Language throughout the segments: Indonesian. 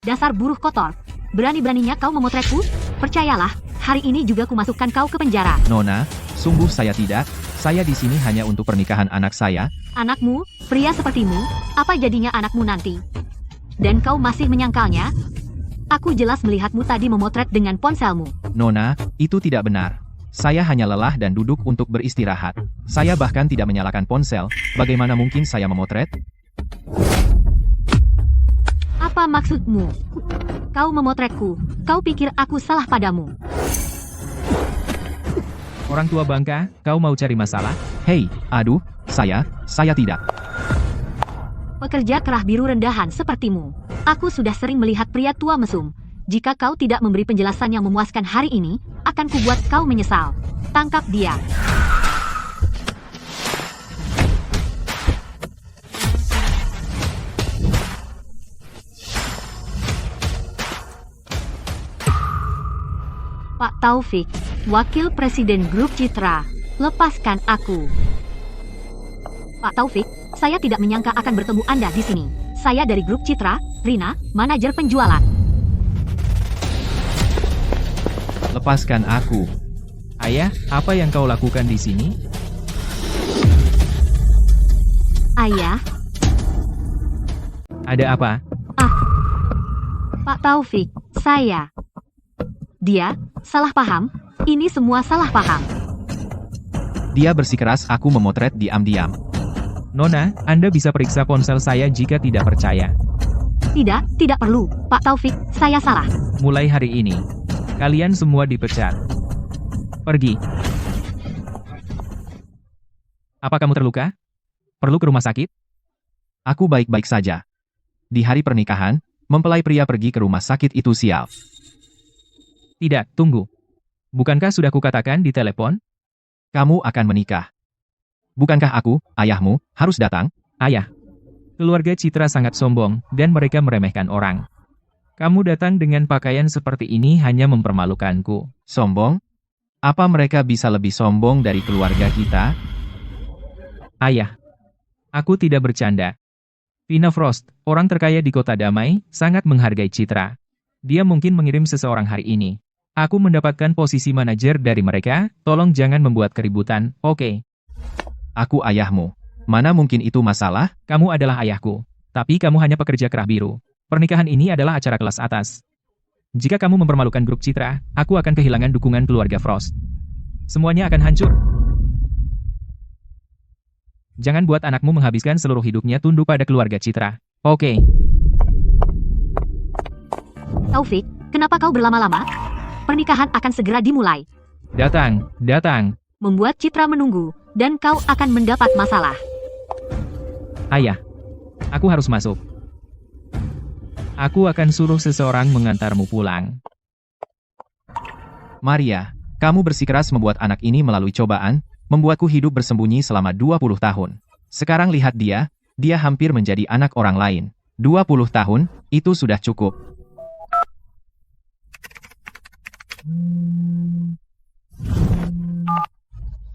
Dasar buruh kotor. Berani-beraninya kau memotretku? Percayalah, hari ini juga kumasukkan kau ke penjara. Nona, sungguh saya tidak. Saya di sini hanya untuk pernikahan anak saya. Anakmu, pria sepertimu, apa jadinya anakmu nanti? Dan kau masih menyangkalnya? Aku jelas melihatmu tadi memotret dengan ponselmu. Nona, itu tidak benar. Saya hanya lelah dan duduk untuk beristirahat. Saya bahkan tidak menyalakan ponsel. Bagaimana mungkin saya memotret? Apa maksudmu? Kau memotretku. Kau pikir aku salah padamu? Orang tua bangka, kau mau cari masalah? Hei, aduh, saya tidak. Pekerja kerah biru rendahan sepertimu. Aku sudah sering melihat pria tua mesum. Jika kau tidak memberi penjelasan yang memuaskan hari ini, akan kubuat kau menyesal. Tangkap dia. Pak Taufik, Wakil Presiden Grup Citra, lepaskan aku. Pak Taufik, saya tidak menyangka akan bertemu Anda di sini. Saya dari Grup Citra, Rina, manajer penjualan. Lepaskan aku. Ayah, apa yang kau lakukan di sini? Ayah, Ada apa? Pak Taufik, saya. Dia, salah paham. Ini semua salah paham. Dia bersikeras aku memotret diam-diam. Nona, Anda bisa periksa ponsel saya jika tidak percaya. Tidak perlu. Pak Taufik, saya salah. Mulai hari ini, kalian semua dipecat. Pergi. Apa kamu terluka? Perlu ke rumah sakit? Aku baik-baik saja. Di hari pernikahan, mempelai pria pergi ke rumah sakit itu sial. Tidak, tunggu. Bukankah sudah kukatakan di telepon? Kamu akan menikah. Bukankah aku, ayahmu, harus datang? Ayah. Keluarga Citra sangat sombong, dan mereka meremehkan orang. Kamu datang dengan pakaian seperti ini hanya mempermalukanku. Sombong? Apa mereka bisa lebih sombong dari keluarga kita? Ayah. Aku tidak bercanda. Vina Frost, orang terkaya di Kota Damai, sangat menghargai Citra. Dia mungkin mengirim seseorang hari ini. Aku mendapatkan posisi manajer dari mereka, tolong jangan membuat keributan, oke? Aku ayahmu. Mana mungkin itu masalah? Kamu adalah ayahku. Tapi kamu hanya pekerja kerah biru. Pernikahan ini adalah acara kelas atas. Jika kamu mempermalukan grup Citra, aku akan kehilangan dukungan keluarga Frost. Semuanya akan hancur. Jangan buat anakmu menghabiskan seluruh hidupnya tunduk pada keluarga Citra. Oke. Taufik, kenapa kau berlama-lama? Pernikahan akan segera dimulai. Datang. Membuat Citra menunggu, dan kau akan mendapat masalah. Ayah. Aku harus masuk. Aku akan suruh seseorang mengantarmu pulang. Maria, kamu bersikeras membuat anak ini melalui cobaan, membuatku hidup bersembunyi selama 20 tahun. Sekarang lihat dia hampir menjadi anak orang lain. 20 tahun, itu sudah cukup.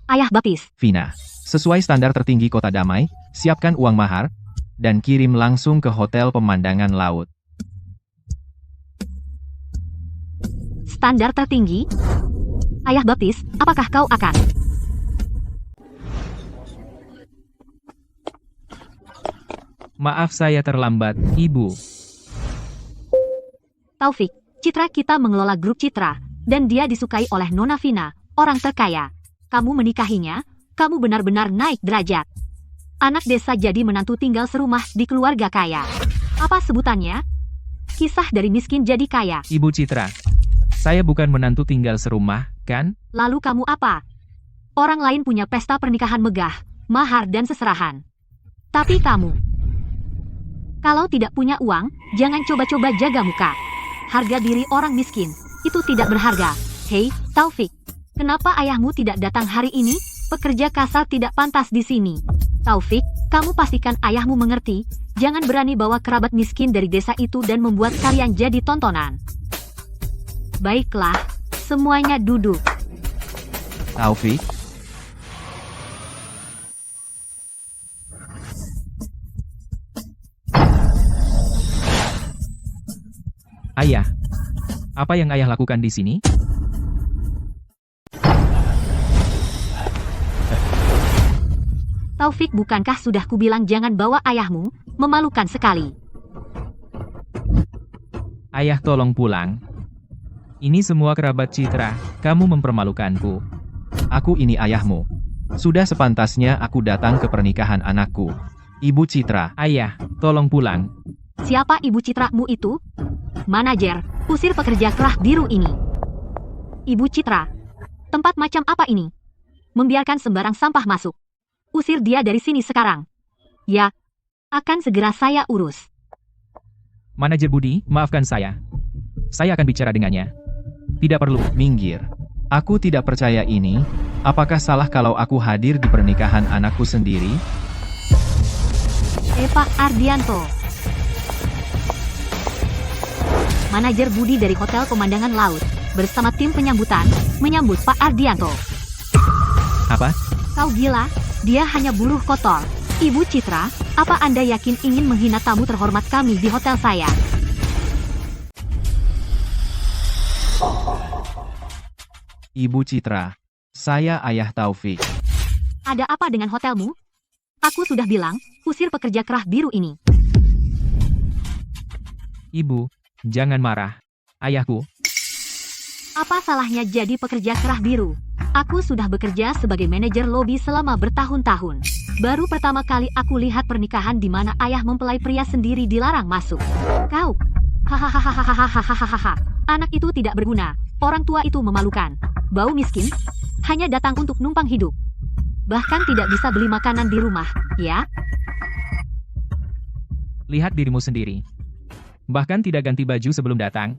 Ayah baptis. Vina, sesuai standar tertinggi Kota Damai, siapkan uang mahar, dan kirim langsung ke Hotel Pemandangan Laut. Standar tertinggi? Ayah baptis, apakah kau akan? Maaf saya terlambat, Ibu. Taufik, Citra kita mengelola grup Citra, dan dia disukai oleh Nona Vina, orang terkaya. Kamu menikahinya, kamu benar-benar naik derajat. Anak desa jadi menantu tinggal serumah di keluarga kaya. Apa sebutannya? Kisah dari miskin jadi kaya. Ibu Citra. Saya bukan menantu tinggal serumah, kan? Lalu kamu apa? Orang lain punya pesta pernikahan megah, mahar dan seserahan. Tapi kamu, kalau tidak punya uang, jangan coba-coba jaga muka. Harga diri orang miskin, itu tidak berharga. Hei, Taufik, kenapa ayahmu tidak datang hari ini? Pekerja kasar tidak pantas di sini. Taufik, kamu pastikan ayahmu mengerti. Jangan berani bawa kerabat miskin dari desa itu dan membuat kalian jadi tontonan. Baiklah, semuanya duduk. Taufik, Ayah, apa yang ayah lakukan di sini? Taufik, bukankah sudah kubilang jangan bawa ayahmu? Memalukan sekali. Ayah, tolong pulang. Ini semua kerabat Citra, kamu mempermalukanku. Aku ini ayahmu. Sudah sepantasnya aku datang ke pernikahan anakku. Ibu Citra. Ayah, tolong pulang. Siapa ibu Citramu itu? Manajer, usir pekerja kerah biru ini. Ibu Citra, tempat macam apa ini? Membiarkan sembarang sampah masuk. Usir dia dari sini sekarang. Ya, akan segera saya urus. Manajer Budi, maafkan saya. Saya akan bicara dengannya. Tidak perlu. Minggir. Aku tidak percaya ini. Apakah salah kalau aku hadir di pernikahan anakku sendiri? Pak Ardianto. Manajer Budi dari Hotel Pemandangan Laut, bersama tim penyambutan, menyambut Pak Ardianto. Apa? Kau gila? Dia hanya buruh kotor. Ibu Citra, apa Anda yakin ingin menghina tamu terhormat kami di hotel saya? Ibu Citra. Saya Ayah Taufik. Ada apa dengan hotelmu? Aku sudah bilang, usir pekerja kerah biru ini. Ibu, jangan marah. Ayahku. Apa salahnya jadi pekerja kerah biru? Aku sudah bekerja sebagai manajer lobi selama bertahun-tahun. Baru pertama kali aku lihat pernikahan di mana ayah mempelai pria sendiri dilarang masuk. Kau. Hahaha. Anak itu tidak berguna. Orang tua itu memalukan. Bau miskin. Hanya datang untuk numpang hidup. Bahkan tidak bisa beli makanan di rumah, ya? Lihat dirimu sendiri. Bahkan tidak ganti baju sebelum datang.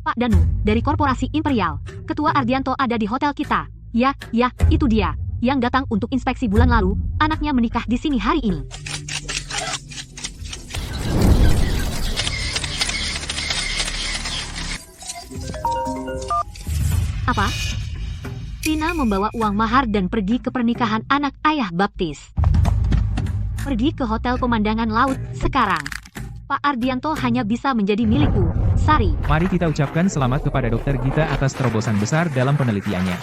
Pak Danu, dari Korporasi Imperial. Ketua Ardianto ada di hotel kita. Ya, itu dia. Yang datang untuk inspeksi bulan lalu, anaknya menikah di sini hari ini. Apa? Tina membawa uang mahar dan pergi ke pernikahan anak ayah baptis. Pergi ke Hotel Pemandangan Laut sekarang. Pak Ardianto hanya bisa menjadi milikku, Sari. Mari kita ucapkan selamat kepada Dokter Gita atas terobosan besar dalam penelitiannya.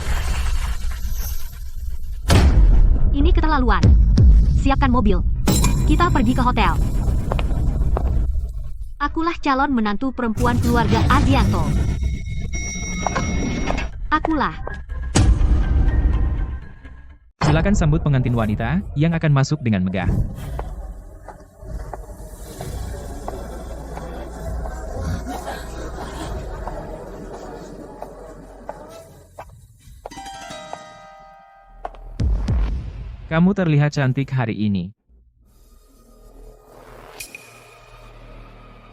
Ini keterlaluan. Siapkan mobil. Kita pergi ke hotel. Akulah calon menantu perempuan keluarga Ardianto. Akulah. Silakan sambut pengantin wanita yang akan masuk dengan megah. Kamu terlihat cantik hari ini.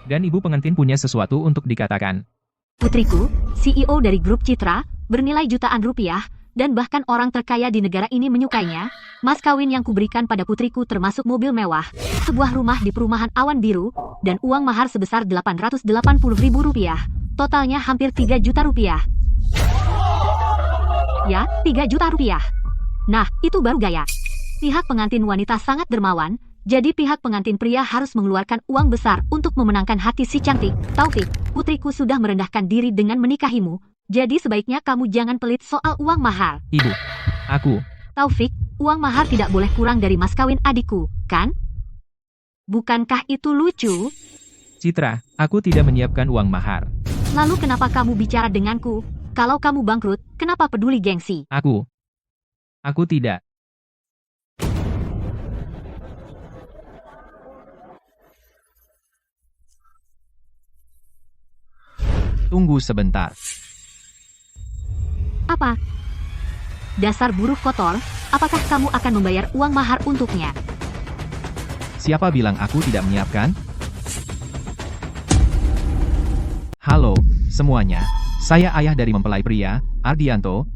Dan ibu pengantin punya sesuatu untuk dikatakan. Putriku, CEO dari grup Citra, bernilai jutaan rupiah, dan bahkan orang terkaya di negara ini menyukainya. Mas kawin yang kuberikan pada putriku termasuk mobil mewah, sebuah rumah di perumahan Awan Biru, dan uang mahar sebesar Rp880.000. Totalnya hampir 3 juta rupiah. Ya, 3 juta rupiah. Nah, itu baru gaya. Pihak pengantin wanita sangat dermawan, jadi pihak pengantin pria harus mengeluarkan uang besar untuk memenangkan hati si cantik. Taufik, putriku sudah merendahkan diri dengan menikahimu, jadi sebaiknya kamu jangan pelit soal uang mahar. Ibu, aku. Taufik, uang mahar tidak boleh kurang dari mas kawin adikku, kan? Bukankah itu lucu? Citra, aku tidak menyiapkan uang mahar. Lalu kenapa kamu bicara denganku? Kalau kamu bangkrut, kenapa peduli gengsi? Aku tidak. Tunggu sebentar. Apa? Dasar buruh kotor, apakah kamu akan membayar uang mahar untuknya? Siapa bilang aku tidak menyiapkan? Halo, semuanya. Saya ayah dari mempelai pria, Ardianto.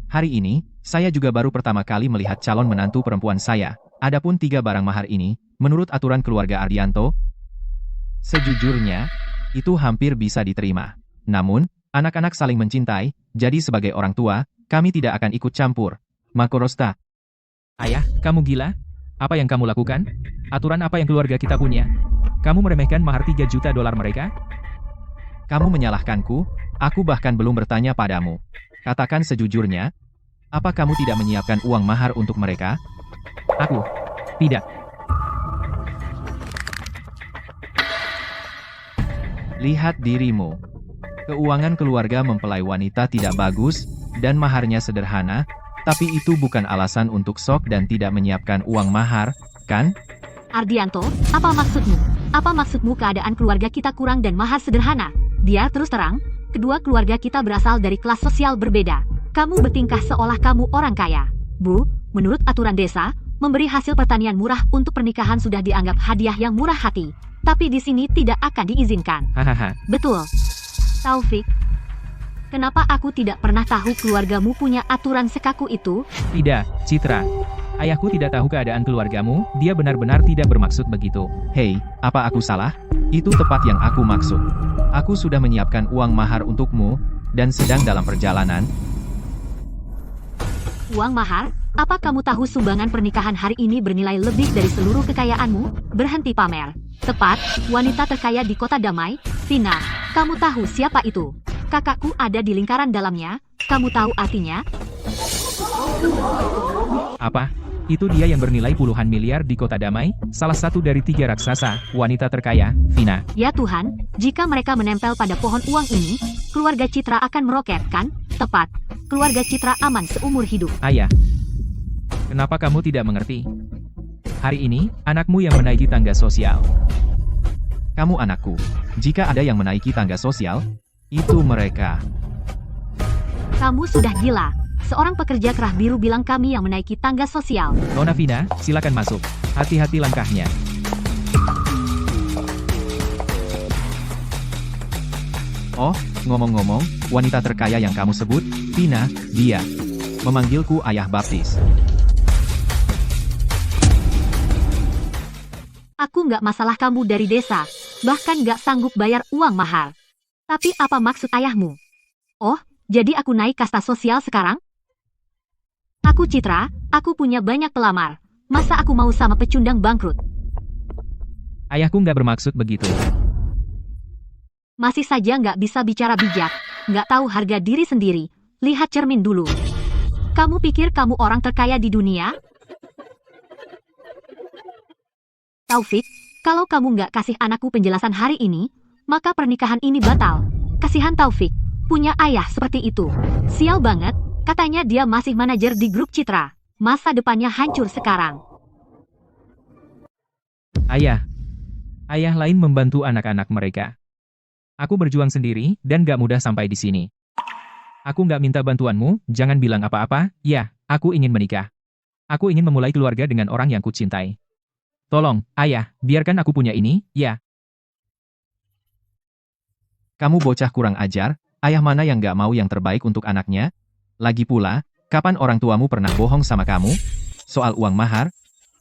Hari ini, saya juga baru pertama kali melihat calon menantu perempuan saya. Adapun 3 barang mahar ini, menurut aturan keluarga Ardianto, sejujurnya, itu hampir bisa diterima. Namun, anak-anak saling mencintai, jadi sebagai orang tua, kami tidak akan ikut campur. Makorosta. Ayah, kamu gila? Apa yang kamu lakukan? Aturan apa yang keluarga kita punya? Kamu meremehkan mahar 3 juta dolar mereka? Kamu menyalahkanku, aku bahkan belum bertanya padamu. Katakan sejujurnya, apa kamu tidak menyiapkan uang mahar untuk mereka? Aku. Tidak. Lihat dirimu. Keuangan keluarga mempelai wanita tidak bagus, dan maharnya sederhana, tapi itu bukan alasan untuk sok dan tidak menyiapkan uang mahar, kan? Ardianto, apa maksudmu? Apa maksudmu keadaan keluarga kita kurang dan mahar sederhana? Dia terus terang, kedua keluarga kita berasal dari kelas sosial berbeda. Kamu bertingkah seolah kamu orang kaya. Bu, menurut aturan desa, memberi hasil pertanian murah untuk pernikahan sudah dianggap hadiah yang murah hati. Tapi di sini tidak akan diizinkan. Hahaha. Betul. Taufik, kenapa aku tidak pernah tahu keluargamu punya aturan sekaku itu? Tidak, Citra. Ayahku tidak tahu keadaan keluargamu, dia benar-benar tidak bermaksud begitu. Hei, apa aku salah? Itu tepat yang aku maksud. Aku sudah menyiapkan uang mahar untukmu, dan sedang dalam perjalanan. Uang mahar? Apa kamu tahu sumbangan pernikahan hari ini bernilai lebih dari seluruh kekayaanmu? Berhenti pamer. Tepat, wanita terkaya di kota damai, Vina. Kamu tahu siapa itu? Kakakku ada di lingkaran dalamnya. Kamu tahu artinya? Apa? Itu dia yang bernilai puluhan miliar di kota damai, salah satu dari 3 raksasa, wanita terkaya, Vina. Ya Tuhan, jika mereka menempel pada pohon uang ini, keluarga Citra akan meroket, kan? Tepat. Keluarga Citra aman seumur hidup. Ayah. Kenapa kamu tidak mengerti? Hari ini, anakmu yang menaiki tangga sosial. Kamu anakku. Jika ada yang menaiki tangga sosial, itu mereka. Kamu sudah gila. Seorang pekerja kerah biru bilang kami yang menaiki tangga sosial. Nona Vina, silakan masuk. Hati-hati langkahnya. Oh, ngomong-ngomong, wanita terkaya yang kamu sebut, Vina, dia memanggilku ayah baptis. Aku nggak masalah kamu dari desa, bahkan nggak sanggup bayar uang mahal. Tapi apa maksud ayahmu? Oh, jadi aku naik kasta sosial sekarang? Aku Citra, aku punya banyak pelamar. Masa aku mau sama pecundang bangkrut? Ayahku nggak bermaksud begitu. Masih saja nggak bisa bicara bijak, nggak tahu harga diri sendiri. Lihat cermin dulu. Kamu pikir kamu orang terkaya di dunia? Taufik, kalau kamu nggak kasih anakku penjelasan hari ini, maka pernikahan ini batal. Kasihan Taufik, punya ayah seperti itu. Sial banget, katanya dia masih manajer di grup Citra. Masa depannya hancur sekarang. Ayah. Ayah lain membantu anak-anak mereka. Aku berjuang sendiri, dan gak mudah sampai di sini. Aku gak minta bantuanmu, jangan bilang apa-apa, ya, aku ingin menikah. Aku ingin memulai keluarga dengan orang yang kucintai. Tolong, ayah, biarkan aku punya ini, ya. Kamu bocah kurang ajar, ayah mana yang gak mau yang terbaik untuk anaknya? Lagi pula, kapan orang tuamu pernah bohong sama kamu? Soal uang mahar?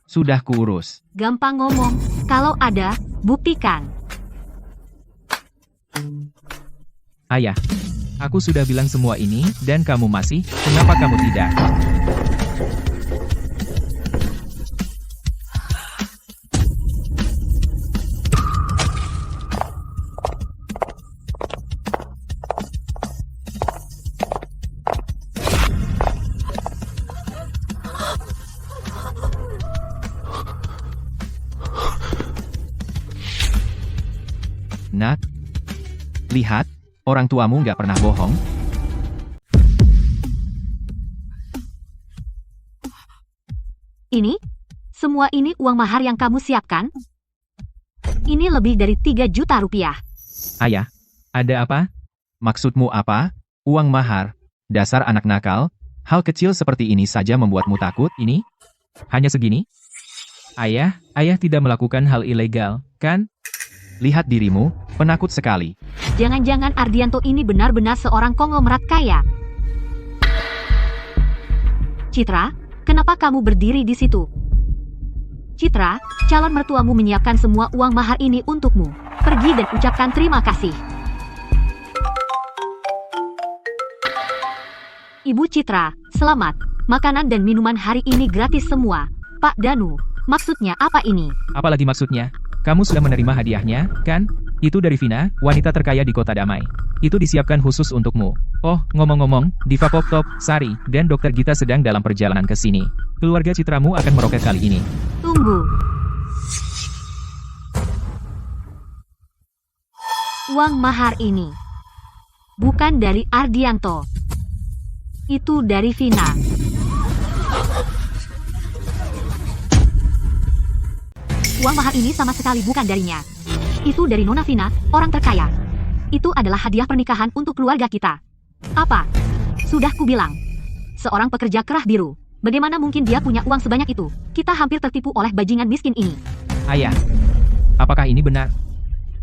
Sudah kuurus. Gampang ngomong, kalau ada, buktikan. Ayah, aku sudah bilang semua ini, dan kamu masih, kenapa kamu tidak? Nak, lihat, orang tuamu nggak pernah bohong. Ini? Semua ini uang mahar yang kamu siapkan? Ini lebih dari 3 juta rupiah. Ayah, ada apa? Maksudmu apa? Uang mahar? Dasar anak nakal? Hal kecil seperti ini saja membuatmu takut? Ini? Hanya segini? Ayah tidak melakukan hal ilegal, kan? Lihat dirimu, penakut sekali. Jangan-jangan Ardianto ini benar-benar seorang konglomerat kaya. Citra, kenapa kamu berdiri di situ? Citra, calon mertuamu menyiapkan semua uang mahar ini untukmu. Pergi dan ucapkan terima kasih. Ibu Citra, selamat. Makanan dan minuman hari ini gratis semua. Pak Danu, Maksudnya apa ini? Apalagi maksudnya? Kamu sudah menerima hadiahnya, kan? Itu dari Vina, wanita terkaya di Kota Damai. Itu disiapkan khusus untukmu. Oh, ngomong-ngomong, Diva Pop Top, Sari, dan Dokter Gita sedang dalam perjalanan ke sini. Keluarga Citramu akan meroket kali ini. Tunggu. Uang mahar ini bukan dari Ardianto. Itu dari Vina. Uang mahar ini sama sekali bukan darinya. Itu dari Nona Vina, orang terkaya. Itu adalah hadiah pernikahan untuk keluarga kita. Apa? Sudah kubilang. Seorang pekerja kerah biru. Bagaimana mungkin dia punya uang sebanyak itu? Kita hampir tertipu oleh bajingan miskin ini. Ayah, apakah ini benar?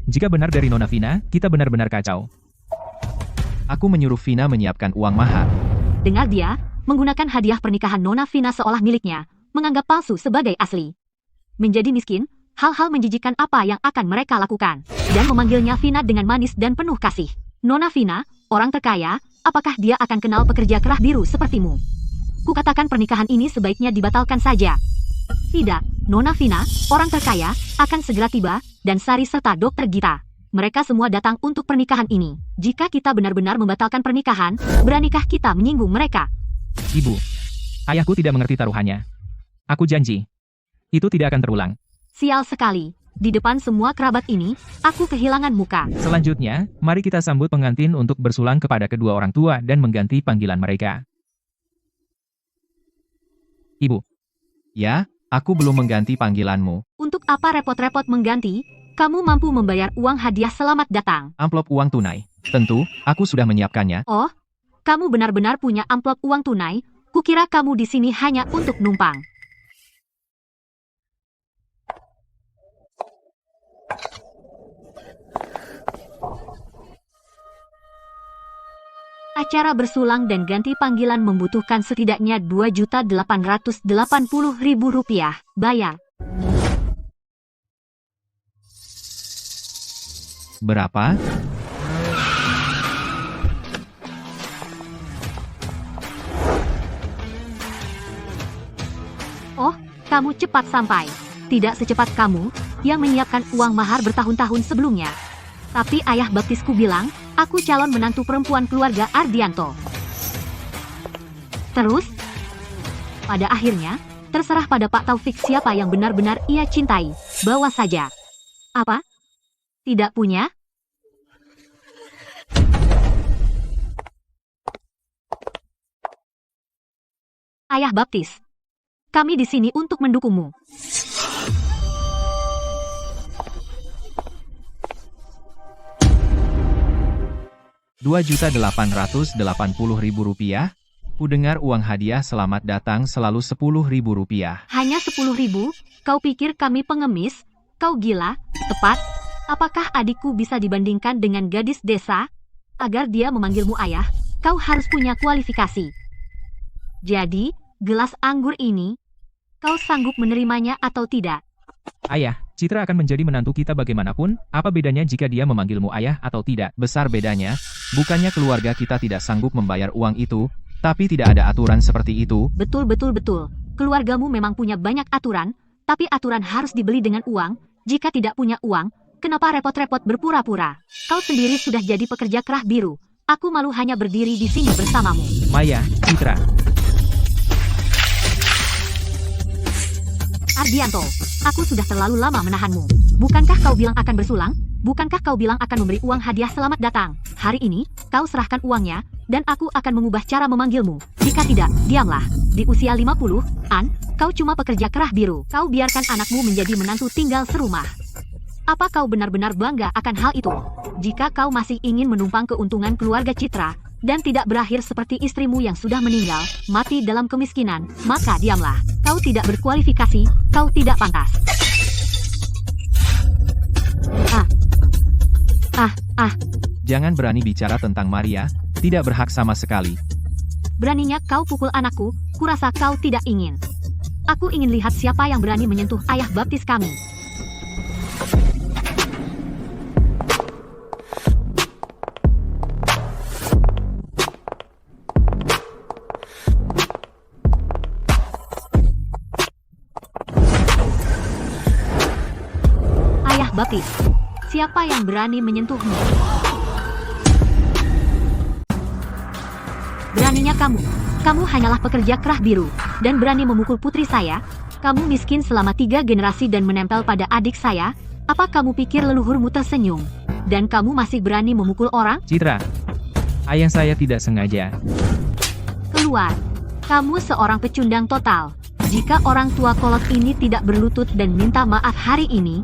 Jika benar dari Nona Vina, kita benar-benar kacau. Aku menyuruh Vina menyiapkan uang mahar. Dengar dia, menggunakan hadiah pernikahan Nona Vina seolah miliknya, menganggap palsu sebagai asli. Menjadi miskin, hal-hal menjijikkan apa yang akan mereka lakukan, dan memanggilnya Vina dengan manis dan penuh kasih. Nona Vina, orang terkaya, apakah dia akan kenal pekerja kerah biru sepertimu? Kukatakan pernikahan ini sebaiknya dibatalkan saja. Tidak, Nona Vina, orang terkaya, akan segera tiba, dan Sari serta Dokter Gita. Mereka semua datang untuk pernikahan ini. Jika kita benar-benar membatalkan pernikahan, beranikah kita menyinggung mereka? Ibu, ayahku tidak mengerti taruhannya. Aku janji, itu tidak akan terulang. Sial sekali. Di depan semua kerabat ini, aku kehilangan muka. Selanjutnya, mari kita sambut pengantin untuk bersulang kepada kedua orang tua dan mengganti panggilan mereka. Ibu. Ya, aku belum mengganti panggilanmu. Untuk apa repot-repot mengganti? Kamu mampu membayar uang hadiah selamat datang. Amplop uang tunai. Tentu, aku sudah menyiapkannya. Oh, kamu benar-benar punya amplop uang tunai? Kukira kamu di sini hanya untuk numpang. Acara bersulang dan ganti panggilan membutuhkan setidaknya Rp2.880.000. Bayar. Berapa? Oh, kamu cepat sampai. Tidak secepat kamu, yang menyiapkan uang mahar bertahun-tahun sebelumnya. Tapi ayah baptisku bilang, aku calon menantu perempuan keluarga Ardianto. Terus, pada akhirnya, terserah pada Pak Taufik siapa yang benar-benar ia cintai. Bawa saja. Apa? Tidak punya? Ayah baptis. Kami di sini untuk mendukungmu. Rp2.880.000? Kudengar uang hadiah selamat datang selalu Rp10.000. Hanya 10.000? Kau pikir kami pengemis? Kau gila? Tepat? Apakah adikku bisa dibandingkan dengan gadis desa? Agar dia memanggilmu ayah, kau harus punya kualifikasi. Jadi, gelas anggur ini, kau sanggup menerimanya atau tidak? Ayah, Citra akan menjadi menantu kita bagaimanapun, apa bedanya jika dia memanggilmu ayah atau tidak? Besar bedanya, bukannya keluarga kita tidak sanggup membayar uang itu, tapi tidak ada aturan seperti itu. Betul. Keluargamu memang punya banyak aturan, tapi aturan harus dibeli dengan uang. Jika tidak punya uang, kenapa repot-repot berpura-pura? Kau sendiri sudah jadi pekerja kerah biru. Aku malu hanya berdiri di sini bersamamu. Maya, Citra. Ardianto, aku sudah terlalu lama menahanmu. Bukankah kau bilang akan bersulang? Bukankah kau bilang akan memberi uang hadiah selamat datang? Hari ini, kau serahkan uangnya, dan aku akan mengubah cara memanggilmu. Jika tidak, diamlah. Di usia 50-an, kau cuma pekerja kerah biru. Kau biarkan anakmu menjadi menantu tinggal serumah. Apa kau benar-benar bangga akan hal itu? Jika kau masih ingin menumpang keuntungan keluarga Citra, dan tidak berakhir seperti istrimu yang sudah meninggal, mati dalam kemiskinan, maka diamlah. Kau tidak berkualifikasi, kau tidak pantas. Jangan berani bicara tentang Maria, tidak berhak sama sekali. Beraninya kau pukul anakku, kurasa kau tidak ingin. Aku ingin lihat siapa yang berani menyentuh ayah baptis kami. baptis. Siapa yang berani menyentuhmu? Beraninya kamu. Kamu hanyalah pekerja kerah biru, dan berani memukul putri saya. Kamu miskin selama 3 generasi dan menempel pada adik saya. Apa kamu pikir leluhurmu tersenyum? Dan kamu masih berani memukul orang? Citra, ayah saya tidak sengaja. Keluar. Kamu seorang pecundang total. Jika orang tua kolot ini tidak berlutut dan minta maaf hari ini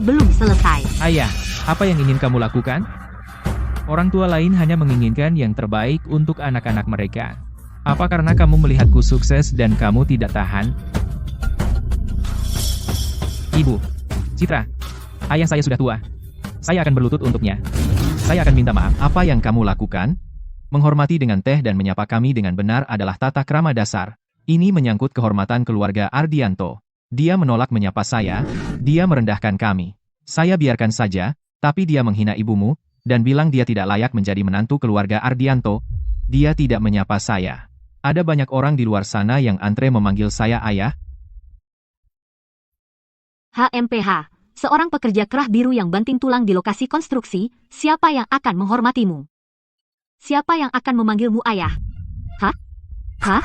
belum selesai. Ayah, apa yang ingin kamu lakukan? Orang tua lain hanya menginginkan yang terbaik untuk anak-anak mereka. Apa karena kamu melihatku sukses dan kamu tidak tahan? Ibu, Citra, ayah saya sudah tua. Saya akan berlutut untuknya. Saya akan minta maaf. Apa yang kamu lakukan? Menghormati dengan teh dan menyapa kami dengan benar adalah tata krama dasar. Ini menyangkut kehormatan keluarga Ardianto. Dia menolak menyapa saya, dia merendahkan kami. Saya biarkan saja, tapi dia menghina ibumu, dan bilang dia tidak layak menjadi menantu keluarga Ardianto. Dia tidak menyapa saya. Ada banyak orang di luar sana yang antre memanggil saya ayah. HMPH, seorang pekerja kerah biru yang banting tulang di lokasi konstruksi, siapa yang akan menghormatimu? Siapa yang akan memanggilmu ayah? Hah? Hah?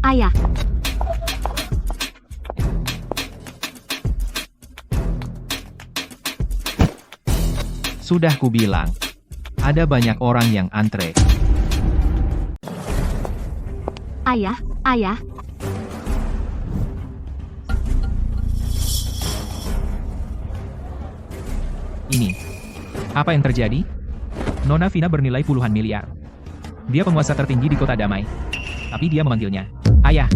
Ayah. Sudah kubilang. Ada banyak orang yang antre. Ayah, ayah. Ini. Apa yang terjadi? Nona Vina bernilai puluhan miliar. Dia penguasa tertinggi di Kota Damai. Tapi dia memanggilnya ayah.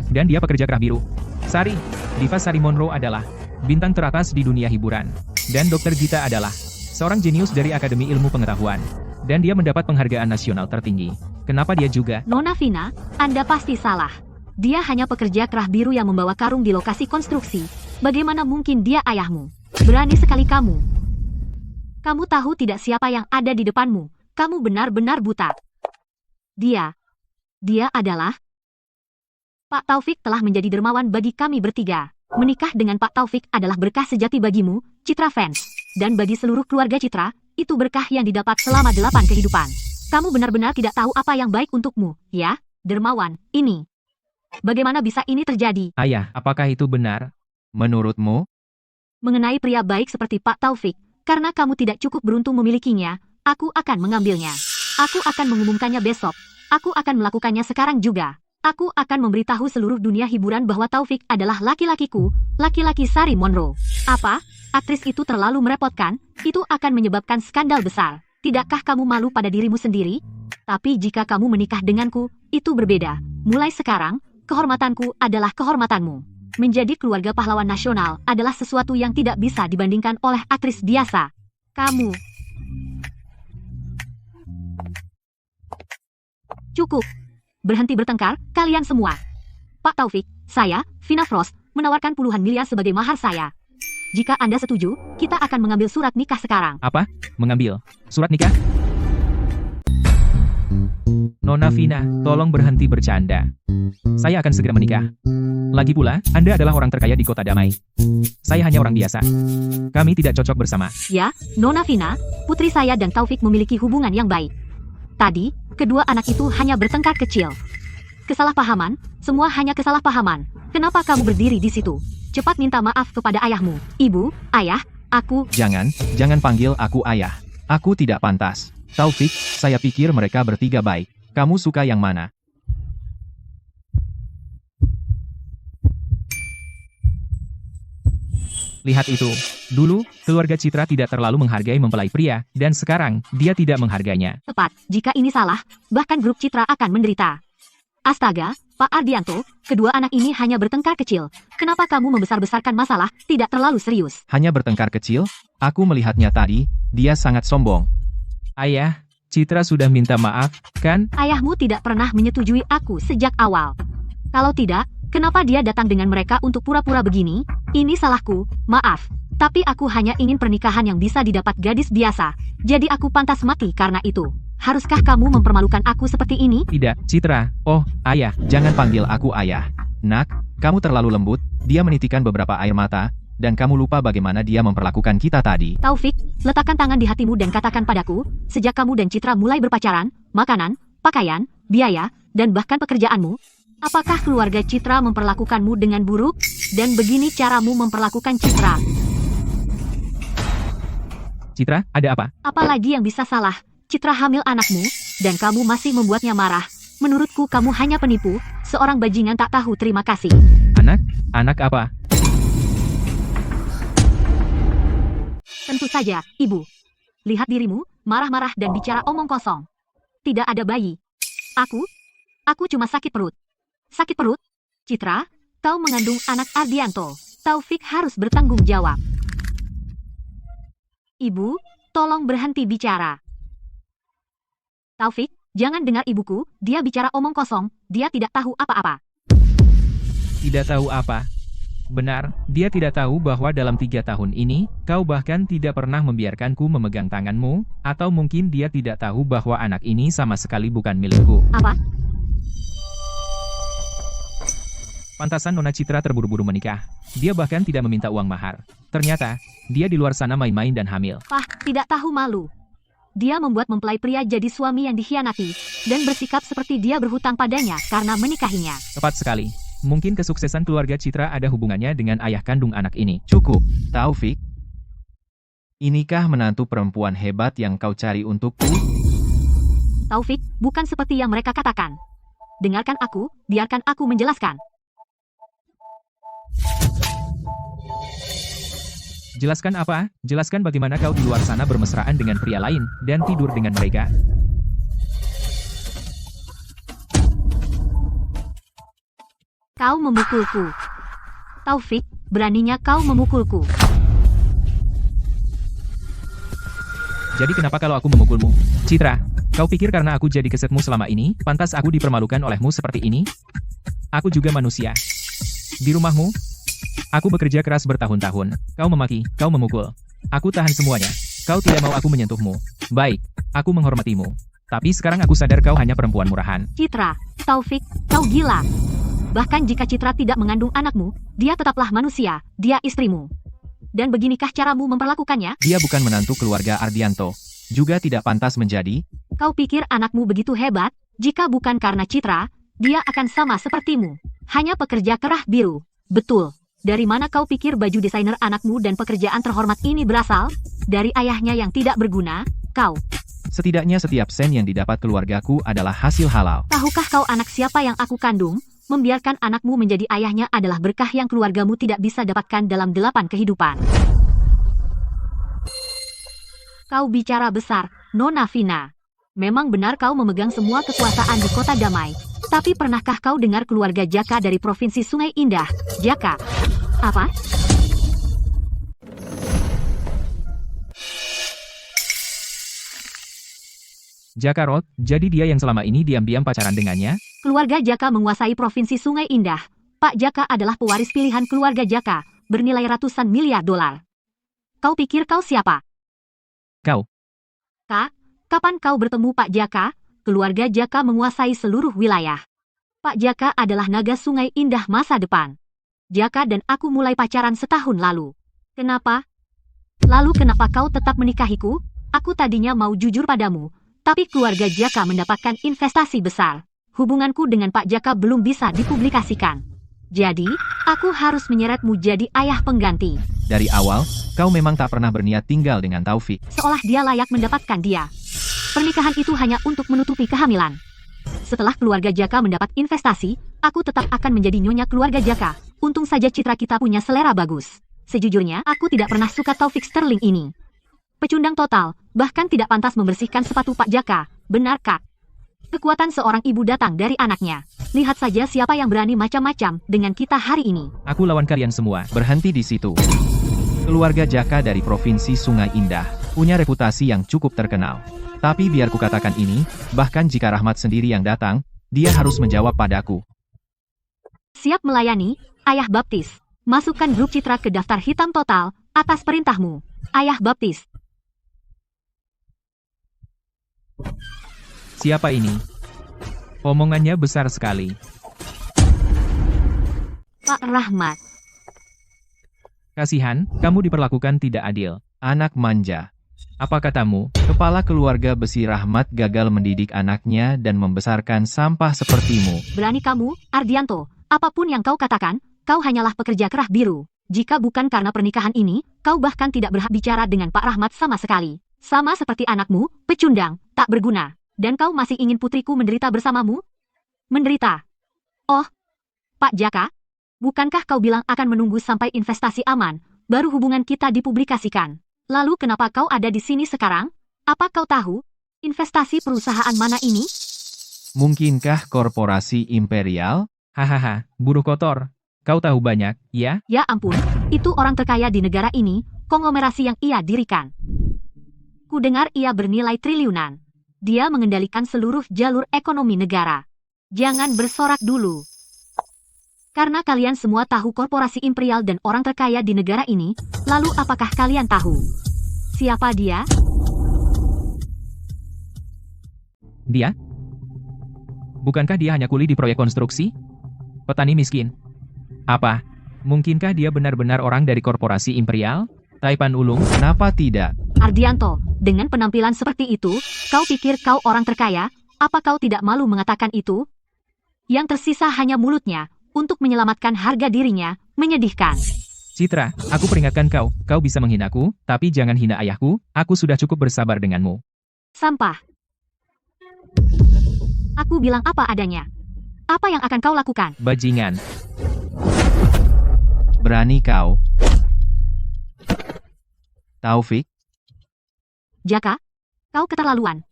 Dan dia pekerja kerah biru. Sari, Diva Sari Monroe adalah bintang teratas di dunia hiburan. Dan Dr. Gita adalah seorang jenius dari Akademi Ilmu Pengetahuan. Dan dia mendapat penghargaan nasional tertinggi. Kenapa dia juga? Nona Vina, Anda pasti salah. Dia hanya pekerja kerah biru yang membawa karung di lokasi konstruksi. Bagaimana mungkin dia ayahmu? Berani sekali kamu. Kamu tahu tidak siapa yang ada di depanmu. Kamu benar-benar buta. Dia adalah... Pak Taufik telah menjadi dermawan bagi kami bertiga. Menikah dengan Pak Taufik adalah berkah sejati bagimu, Citra fans. Dan bagi seluruh keluarga Citra, itu berkah yang didapat selama 8 kehidupan. Kamu benar-benar tidak tahu apa yang baik untukmu, ya, dermawan, ini. Bagaimana bisa ini terjadi? Ayah, apakah itu benar? Menurutmu? Mengenai pria baik seperti Pak Taufik, karena kamu tidak cukup beruntung memilikinya, aku akan mengambilnya. Aku akan mengumumkannya besok. Aku akan melakukannya sekarang juga. Aku akan memberitahu seluruh dunia hiburan bahwa Taufik adalah laki-lakiku, laki-laki Sari Monroe. Apa? Aktris itu terlalu merepotkan? Itu akan menyebabkan skandal besar. Tidakkah kamu malu pada dirimu sendiri? Tapi jika kamu menikah denganku, itu berbeda. Mulai sekarang, kehormatanku adalah kehormatanmu. Menjadi keluarga pahlawan nasional adalah sesuatu yang tidak bisa dibandingkan oleh aktris biasa. Kamu. Cukup. Berhenti bertengkar, kalian semua. Pak Taufik, saya, Vina Frost, menawarkan puluhan miliar sebagai mahar saya. Jika Anda setuju, kita akan mengambil surat nikah sekarang. Apa? Mengambil surat nikah? Nona Vina, tolong berhenti bercanda. Saya akan segera menikah. Lagi pula, Anda adalah orang terkaya di Kota Damai. Saya hanya orang biasa. Kami tidak cocok bersama. Ya, Nona Vina, putri saya dan Taufik memiliki hubungan yang baik. Tadi, kedua anak itu hanya bertengkar kecil. Kesalahpahaman, semua hanya kesalahpahaman. Kenapa kamu berdiri di situ? Cepat minta maaf kepada ayahmu. Ibu, ayah, aku... Jangan panggil aku ayah. Aku tidak pantas. Taufik, saya pikir mereka bertiga baik. Kamu suka yang mana? Lihat itu. Dulu, keluarga Citra tidak terlalu menghargai mempelai pria, dan sekarang, dia tidak menghargainya. Tepat, jika ini salah, bahkan grup Citra akan menderita. Astaga, Pak Ardianto, kedua anak ini hanya bertengkar kecil. Kenapa kamu membesar-besarkan masalah, tidak terlalu serius? Hanya bertengkar kecil? Aku melihatnya tadi, dia sangat sombong. Ayah, Citra sudah minta maaf, kan? Ayahmu tidak pernah menyetujui aku sejak awal. Kalau tidak, kenapa dia datang dengan mereka untuk pura-pura begini? Ini salahku, maaf. Tapi aku hanya ingin pernikahan yang bisa didapat gadis biasa. Jadi aku pantas mati karena itu. Haruskah kamu mempermalukan aku seperti ini? Tidak, Citra. Oh, ayah. Jangan panggil aku ayah. Nak, kamu terlalu lembut, dia menitikan beberapa air mata, dan kamu lupa bagaimana dia memperlakukan kita tadi. Taufik, letakkan tangan di hatimu dan katakan padaku, sejak kamu dan Citra mulai berpacaran, makanan, pakaian, biaya, dan bahkan pekerjaanmu, apakah keluarga Citra memperlakukanmu dengan buruk? Dan begini caramu memperlakukan Citra. Citra, ada apa? Apalagi yang bisa salah? Citra hamil anakmu, dan kamu masih membuatnya marah. Menurutku kamu hanya penipu, seorang bajingan tak tahu terima kasih. Anak? Anak apa? Tentu saja, Ibu. Lihat dirimu, marah-marah dan bicara omong kosong. Tidak ada bayi. Aku cuma sakit perut. Sakit perut? Citra, kau mengandung anak Ardianto. Taufik harus bertanggung jawab. Ibu, tolong berhenti bicara. Taufik, jangan dengar ibuku, dia bicara omong kosong, dia tidak tahu apa-apa. Tidak tahu apa? Benar, dia tidak tahu bahwa dalam 3 tahun ini, kau bahkan tidak pernah membiarkanku memegang tanganmu, atau mungkin dia tidak tahu bahwa anak ini sama sekali bukan milikku. Apa? Pantasan Nona Citra terburu-buru menikah. Dia bahkan tidak meminta uang mahar. Ternyata, dia di luar sana main-main dan hamil. Pah, tidak tahu malu. Dia membuat mempelai pria jadi suami yang dikhianati, dan bersikap seperti dia berhutang padanya karena menikahinya. Tepat sekali. Mungkin kesuksesan keluarga Citra ada hubungannya dengan ayah kandung anak ini. Cukup, Taufik. Inikah menantu perempuan hebat yang kau cari untukku? Taufik, bukan seperti yang mereka katakan. Dengarkan aku, biarkan aku menjelaskan. Jelaskan apa? Jelaskan bagaimana kau di luar sana bermesraan dengan pria lain, dan tidur dengan mereka. Kau memukulku. Taufik, beraninya kau memukulku. Jadi kenapa kalau aku memukulmu? Citra, kau pikir karena aku jadi kesetmu selama ini, pantas aku dipermalukan olehmu seperti ini? Aku juga manusia. Di rumahmu, aku bekerja keras bertahun-tahun. Kau memaki, kau memukul. Aku tahan semuanya. Kau tidak mau aku menyentuhmu. Baik, aku menghormatimu. Tapi sekarang aku sadar kau hanya perempuan murahan. Citra, Taufik, kau gila. Bahkan jika Citra tidak mengandung anakmu, dia tetaplah manusia, dia istrimu. Dan beginikah caramu memperlakukannya? Dia bukan menantu keluarga Ardianto. Juga tidak pantas menjadi. Kau pikir anakmu begitu hebat? Jika bukan karena Citra, dia akan sama sepertimu. Hanya pekerja kerah biru. Betul. Dari mana kau pikir baju desainer anakmu dan pekerjaan terhormat ini berasal? Dari ayahnya yang tidak berguna, kau. Setidaknya setiap sen yang didapat keluargaku adalah hasil halal. Tahukah kau anak siapa yang aku kandung? Membiarkan anakmu menjadi ayahnya adalah berkah yang keluargamu tidak bisa dapatkan dalam 8 kehidupan. Kau bicara besar, Nona Vina. Memang benar kau memegang semua kekuasaan di kota damai. Tapi pernahkah kau dengar keluarga Jaka dari Provinsi Sungai Indah? Jaka? Apa? Jaka Roth, jadi dia yang selama ini diam-diam pacaran dengannya? Keluarga Jaka menguasai Provinsi Sungai Indah. Pak Jaka adalah pewaris pilihan keluarga Jaka, bernilai ratusan miliar dolar. Kau pikir kau siapa? Kau. Kak, kapan kau bertemu Pak Jaka? Keluarga Jaka menguasai seluruh wilayah. Pak Jaka adalah naga Sungai Indah masa depan. Jaka dan aku mulai pacaran setahun lalu. Kenapa? Lalu kenapa kau tetap menikahiku? Aku tadinya mau jujur padamu, tapi keluarga Jaka mendapatkan investasi besar. Hubunganku dengan Pak Jaka belum bisa dipublikasikan. Jadi, aku harus menyeretmu jadi ayah pengganti. Dari awal, kau memang tak pernah berniat tinggal dengan Taufik. Seolah dia layak mendapatkan dia. Pernikahan itu hanya untuk menutupi kehamilan. Setelah keluarga Jaka mendapat investasi, aku tetap akan menjadi nyonya keluarga Jaka. Untung saja Citra kita punya selera bagus. Sejujurnya, aku tidak pernah suka Taufik Sterling ini. Pecundang total, bahkan tidak pantas membersihkan sepatu Pak Jaka. Benar, Kak? Kekuatan seorang ibu datang dari anaknya. Lihat saja siapa yang berani macam-macam dengan kita hari ini. Aku lawan kalian semua. Berhenti di situ. Keluarga Jaka dari Provinsi Sungai Indah punya reputasi yang cukup terkenal. Tapi biar kukatakan ini, bahkan jika Rahmat sendiri yang datang, dia harus menjawab padaku. Siap melayani, Ayah Baptis. Masukkan grup Citra ke daftar hitam total, atas perintahmu, Ayah Baptis. Siapa ini? Omongannya besar sekali. Pak Rahmat. Kasihan, kamu diperlakukan tidak adil. Anak manja. Apa katamu? Kepala keluarga besi Rahmat gagal mendidik anaknya dan membesarkan sampah sepertimu. Berani kamu, Ardianto. Apapun yang kau katakan, kau hanyalah pekerja kerah biru. Jika bukan karena pernikahan ini, kau bahkan tidak berhak bicara dengan Pak Rahmat sama sekali. Sama seperti anakmu, pecundang, tak berguna. Dan kau masih ingin putriku menderita bersamamu? Menderita? Oh, Pak Jaka, bukankah kau bilang akan menunggu sampai investasi aman, baru hubungan kita dipublikasikan? Lalu kenapa kau ada di sini sekarang? Apa kau tahu investasi perusahaan mana ini? Mungkinkah korporasi imperial? Hahaha, buruh kotor. Kau tahu banyak, ya? Ya ampun, itu orang terkaya di negara ini, konglomerasi yang ia dirikan. Kudengar ia bernilai triliunan. Dia mengendalikan seluruh jalur ekonomi negara. Jangan bersorak dulu. Karena kalian semua tahu korporasi imperial dan orang terkaya di negara ini, lalu apakah kalian tahu siapa dia? Dia? Bukankah dia hanya kuli di proyek konstruksi? Petani miskin. Apa? Mungkinkah dia benar-benar orang dari korporasi imperial? Taipan Ulung? Kenapa tidak? Ardianto, dengan penampilan seperti itu, kau pikir kau orang terkaya? Apa kau tidak malu mengatakan itu? Yang tersisa hanya mulutnya, untuk menyelamatkan harga dirinya, menyedihkan. Citra, aku peringatkan kau, kau bisa menghinaku, tapi jangan hina ayahku, aku sudah cukup bersabar denganmu. Sampah. Aku bilang apa adanya. Apa yang akan kau lakukan? Bajingan. Berani kau? Taufik? Jaka, kau keterlaluan.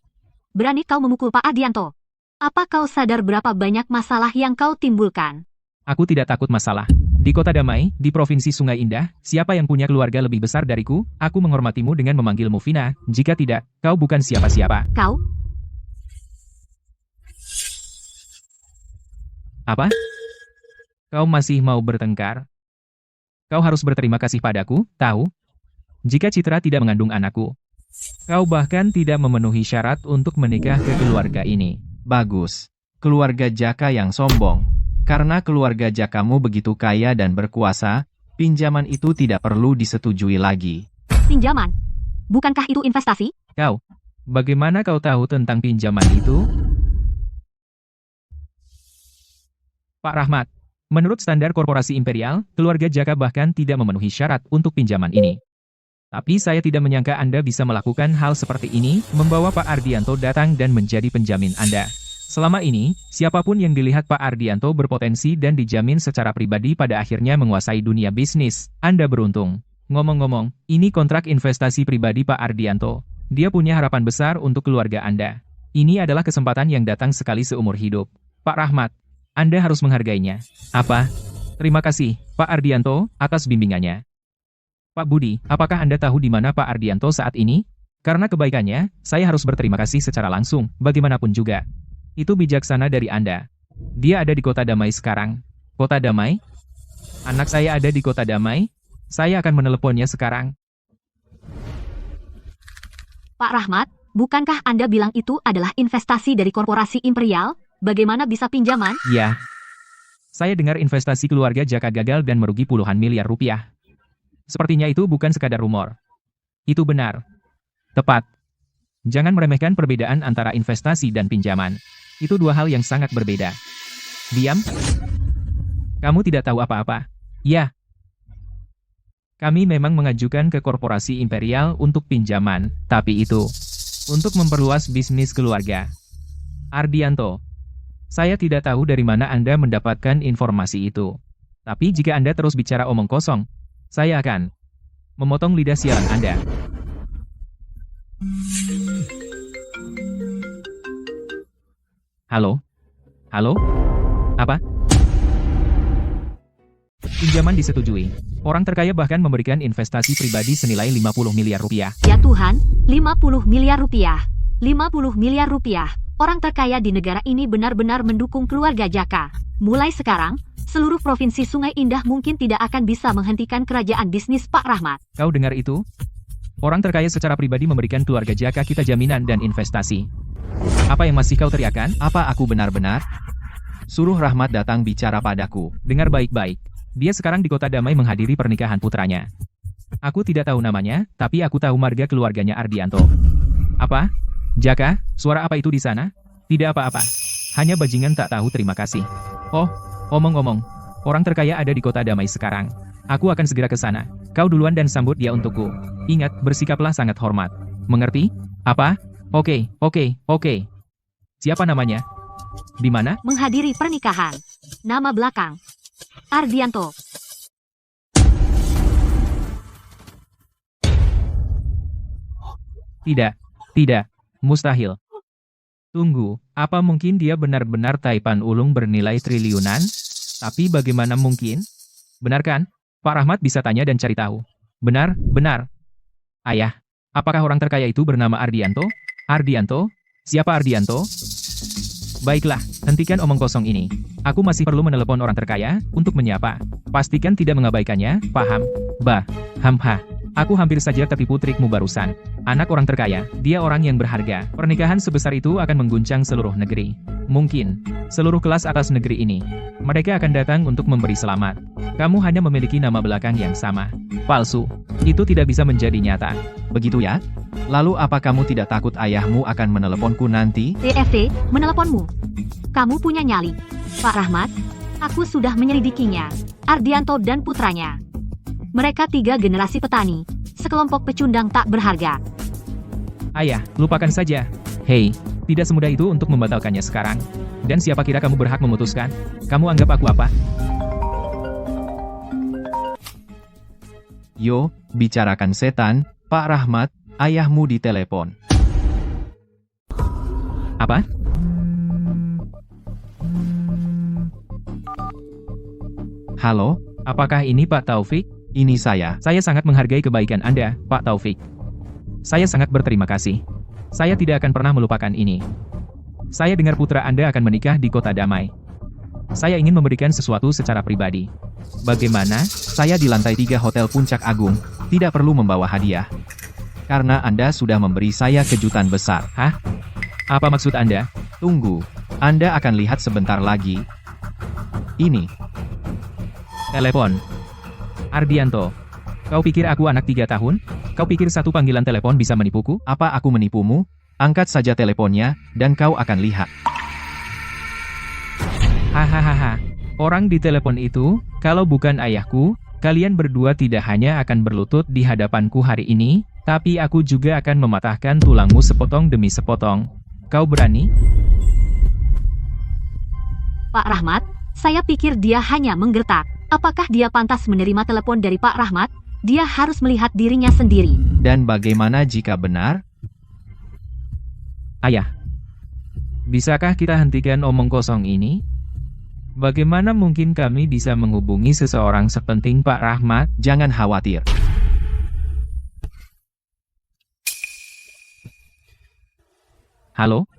Berani kau memukul Pak Ardianto. Apa kau sadar berapa banyak masalah yang kau timbulkan? Aku tidak takut masalah. Di Kota Damai, di Provinsi Sungai Indah, siapa yang punya keluarga lebih besar dariku, aku menghormatimu dengan memanggilmu Vina, jika tidak, kau bukan siapa-siapa. Kau? Apa? Kau masih mau bertengkar? Kau harus berterima kasih padaku, tahu? Jika Citra tidak mengandung anakku, kau bahkan tidak memenuhi syarat untuk menikah ke keluarga ini. Bagus. Keluarga Jaka yang sombong. Karena keluarga Jakamu begitu kaya dan berkuasa, pinjaman itu tidak perlu disetujui lagi. Pinjaman? Bukankah itu investasi? Kau, bagaimana kau tahu tentang pinjaman itu? Pak Rahmat, menurut standar korporasi imperial, keluarga Jaka bahkan tidak memenuhi syarat untuk pinjaman ini. Tapi saya tidak menyangka Anda bisa melakukan hal seperti ini, membawa Pak Ardianto datang dan menjadi penjamin Anda. Selama ini, siapapun yang dilihat Pak Ardianto berpotensi dan dijamin secara pribadi pada akhirnya menguasai dunia bisnis. Anda beruntung. Ngomong-ngomong, ini kontrak investasi pribadi Pak Ardianto. Dia punya harapan besar untuk keluarga Anda. Ini adalah kesempatan yang datang sekali seumur hidup. Pak Rahmat, Anda harus menghargainya. Apa? Terima kasih, Pak Ardianto, atas bimbingannya. Pak Budi, apakah Anda tahu di mana Pak Ardianto saat ini? Karena kebaikannya, saya harus berterima kasih secara langsung, bagaimanapun juga. Itu bijaksana dari Anda. Dia ada di Kota Damai sekarang. Kota Damai? Anak saya ada di Kota Damai? Saya akan meneleponnya sekarang. Pak Rahmat, bukankah Anda bilang itu adalah investasi dari korporasi imperial? Bagaimana bisa pinjaman? Ya. Saya dengar investasi keluarga Jaka gagal dan merugi puluhan miliar rupiah. Sepertinya itu bukan sekadar rumor. Itu benar. Tepat. Jangan meremehkan perbedaan antara investasi dan pinjaman. Itu dua hal yang sangat berbeda. Diam. Kamu tidak tahu apa-apa. Ya. Kami memang mengajukan ke korporasi imperial untuk pinjaman, tapi itu untuk memperluas bisnis keluarga. Ardianto, saya tidak tahu dari mana Anda mendapatkan informasi itu. Tapi jika Anda terus bicara omong kosong, saya akan memotong lidah siaran Anda. Halo? Halo? Apa? Pinjaman disetujui. Orang terkaya bahkan memberikan investasi pribadi senilai 50 miliar rupiah. Ya Tuhan, 50 miliar rupiah. 50 miliar rupiah. Orang terkaya di negara ini benar-benar mendukung keluarga Jaka. Mulai sekarang, seluruh provinsi Sungai Indah mungkin tidak akan bisa menghentikan kerajaan bisnis Pak Rahmat. Kau dengar itu? Orang terkaya secara pribadi memberikan keluarga Jaka kita jaminan dan investasi. Apa yang masih kau teriakkan? Apa aku benar-benar? Suruh Rahmat datang bicara padaku. Dengar baik-baik. Dia sekarang di Kota Damai menghadiri pernikahan putranya. Aku tidak tahu namanya, tapi aku tahu marga keluarganya Ardianto. Apa? Jaka, suara apa itu di sana? Tidak apa-apa. Hanya bajingan tak tahu terima kasih. Oh, omong-omong. Orang terkaya ada di Kota Damai sekarang. Aku akan segera ke sana. Kau duluan dan sambut dia untukku. Ingat, bersikaplah sangat hormat. Mengerti? Apa? Oke. Siapa namanya? Di mana? Menghadiri pernikahan. Nama belakang. Ardianto. Tidak. Mustahil. Tunggu, apa mungkin dia benar-benar Taipan Ulung bernilai triliunan? Tapi bagaimana mungkin? Benar kan? Pak Rahmat bisa tanya dan cari tahu. Benar. Ayah, apakah orang terkaya itu bernama Ardianto? Ardianto? Siapa Ardianto? Baiklah, hentikan omong kosong ini. Aku masih perlu menelepon orang terkaya untuk menyapa. Pastikan tidak mengabaikannya, paham? Hamha. Aku hampir saja tertipu trikmu barusan. Anak orang terkaya, dia orang yang berharga. Pernikahan sebesar itu akan mengguncang seluruh negeri. Mungkin, seluruh kelas atas negeri ini. Mereka akan datang untuk memberi selamat. Kamu hanya memiliki nama belakang yang sama. Palsu. Itu tidak bisa menjadi nyata. Begitu ya? Lalu apa kamu tidak takut ayahmu akan meneleponku nanti? TFT, meneleponmu. Kamu punya nyali. Pak Rahmat, aku sudah menyelidikinya. Ardianto dan putranya. Mereka 3 generasi petani, sekelompok pecundang tak berharga. Ayah, lupakan saja. Hei, tidak semudah itu untuk membatalkannya sekarang. Dan siapa kira kamu berhak memutuskan? Kamu anggap aku apa? Yo, bicarakan setan, Pak Rahmat, ayahmu ditelepon. Apa? Halo, Apakah ini Pak Taufik? ini saya. Saya sangat menghargai kebaikan Anda, Pak Taufik. Saya sangat berterima kasih. Saya tidak akan pernah melupakan ini. Saya dengar putra Anda akan menikah di Kota Damai. Saya ingin memberikan sesuatu secara pribadi. Bagaimana? Saya di lantai 3 Hotel Puncak Agung, tidak perlu membawa hadiah. Karena Anda sudah memberi saya kejutan besar. Hah? Apa maksud Anda? Tunggu, Anda akan lihat sebentar lagi. Ini, Telepon. Ardianto. Kau pikir aku anak 3 tahun? Kau pikir satu panggilan telepon bisa menipuku? apa aku menipumu? Angkat saja teleponnya, dan kau akan lihat. Hahaha. Orang di telepon itu, kalau bukan ayahku, kalian berdua tidak hanya akan berlutut di hadapanku hari ini, tapi aku juga akan mematahkan tulangmu sepotong demi sepotong. Kau berani? Pak Rahmat, saya pikir dia hanya menggertak. Apakah dia pantas menerima telepon dari Pak Rahmat? Dia harus melihat dirinya sendiri. Dan bagaimana jika benar? Ayah. Bisakah kita hentikan omong kosong ini? Bagaimana mungkin kami bisa menghubungi seseorang sepenting Pak Rahmat? Jangan khawatir. Halo?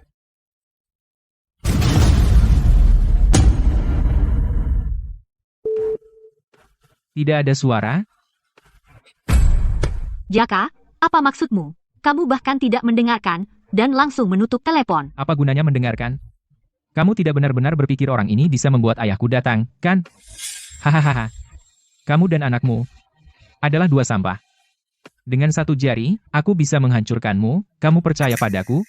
Tidak ada suara? Jaka, apa maksudmu? Kamu bahkan tidak mendengarkan, dan langsung menutup telepon. Apa gunanya mendengarkan? Kamu tidak benar-benar berpikir orang ini bisa membuat ayahku datang, kan? Hahaha. Kamu dan anakmu adalah 2 sampah. Dengan 1 jari, aku bisa menghancurkanmu. Kamu percaya padaku?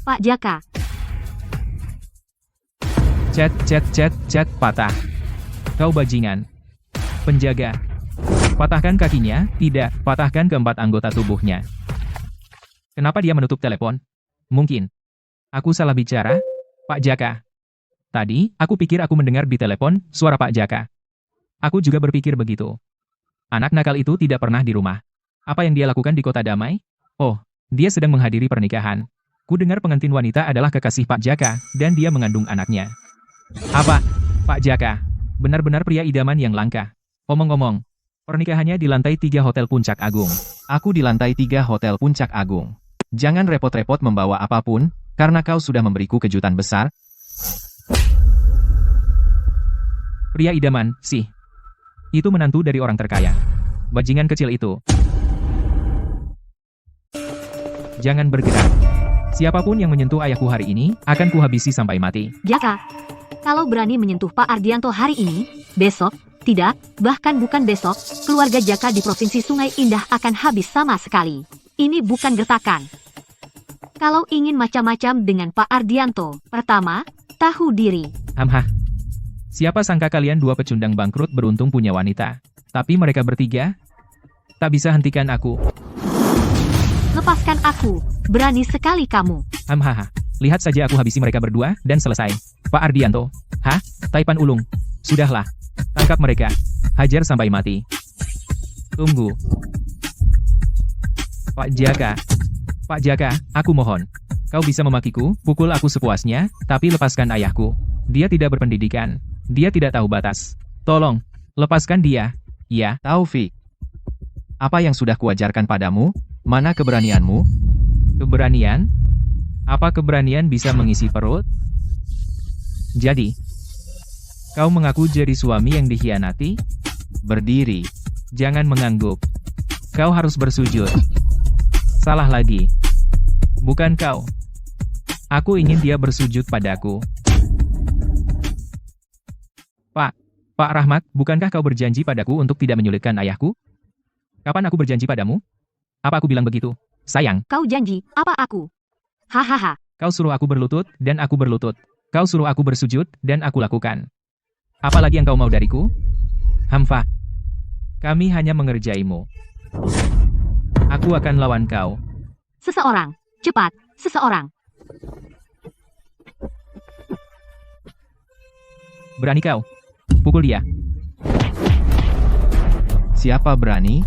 Pak Jaka, Cat, patah. Kau bajingan. Penjaga. Patahkan kakinya, tidak, patahkan keempat anggota tubuhnya. Kenapa dia menutup telepon? Mungkin. Aku salah bicara, Pak Jaka. Tadi, aku pikir aku mendengar di telepon, suara Pak Jaka. Aku juga berpikir begitu. Anak nakal itu tidak pernah di rumah. Apa yang dia lakukan di Kota Damai? Oh, dia sedang menghadiri pernikahan. Ku dengar pengantin wanita adalah kekasih Pak Jaka, dan dia mengandung anaknya. Apa? Pak Jaka. Benar-benar pria idaman yang langka. Omong-omong, pernikahannya di lantai 3 Hotel Puncak Agung. Aku di lantai 3 Hotel Puncak Agung. Jangan repot-repot membawa apapun, karena kau sudah memberiku kejutan besar. Pria idaman, sih. Itu menantu dari orang terkaya. Bajingan kecil itu. Jangan bergerak. Siapapun yang menyentuh ayahku hari ini, akan kuhabisi sampai mati. Jaka, kalau berani menyentuh Pak Ardianto hari ini, besok, tidak, bahkan bukan besok, keluarga Jaka di Provinsi Sungai Indah akan habis sama sekali. Ini bukan gertakan. Kalau ingin macam-macam dengan Pak Ardianto, pertama, tahu diri. Hamhah. Siapa sangka kalian dua pecundang bangkrut beruntung punya wanita. Tapi mereka bertiga, tak bisa hentikan aku. Lepaskan aku, berani sekali kamu. Hamhaha. Lihat saja aku habisi mereka berdua, dan selesai. Pak Ardianto. Hah? Taipan Ulung. Sudahlah. Tangkap mereka. Hajar sampai mati. Tunggu. Pak Jaka. Pak Jaka, aku mohon. Kau bisa memakiku, pukul aku sepuasnya, tapi lepaskan ayahku. Dia tidak berpendidikan. Dia tidak tahu batas. Tolong, lepaskan dia. Ya. Taufik. Apa yang sudah kuajarkan padamu? Mana keberanianmu? Keberanian? Apa keberanian bisa mengisi perut? Jadi, kau mengaku jadi suami yang dikhianati? Berdiri. Jangan mengangguk. Kau harus bersujud. Salah lagi. Bukan kau. Aku ingin dia bersujud padaku. Pak Rahmat, bukankah kau berjanji padaku untuk tidak menyulitkan ayahku? Kapan aku berjanji padamu? Apa aku bilang begitu? Sayang. Kau janji, apa aku? Hahaha. Kau suruh aku berlutut, dan aku berlutut. Kau suruh aku bersujud, dan aku lakukan. Apalagi yang kau mau dariku? Hamfa. Kami hanya mengerjaimu. Aku akan lawan kau. Seseorang, cepat, seseorang. Berani kau? Pukul dia. Siapa berani?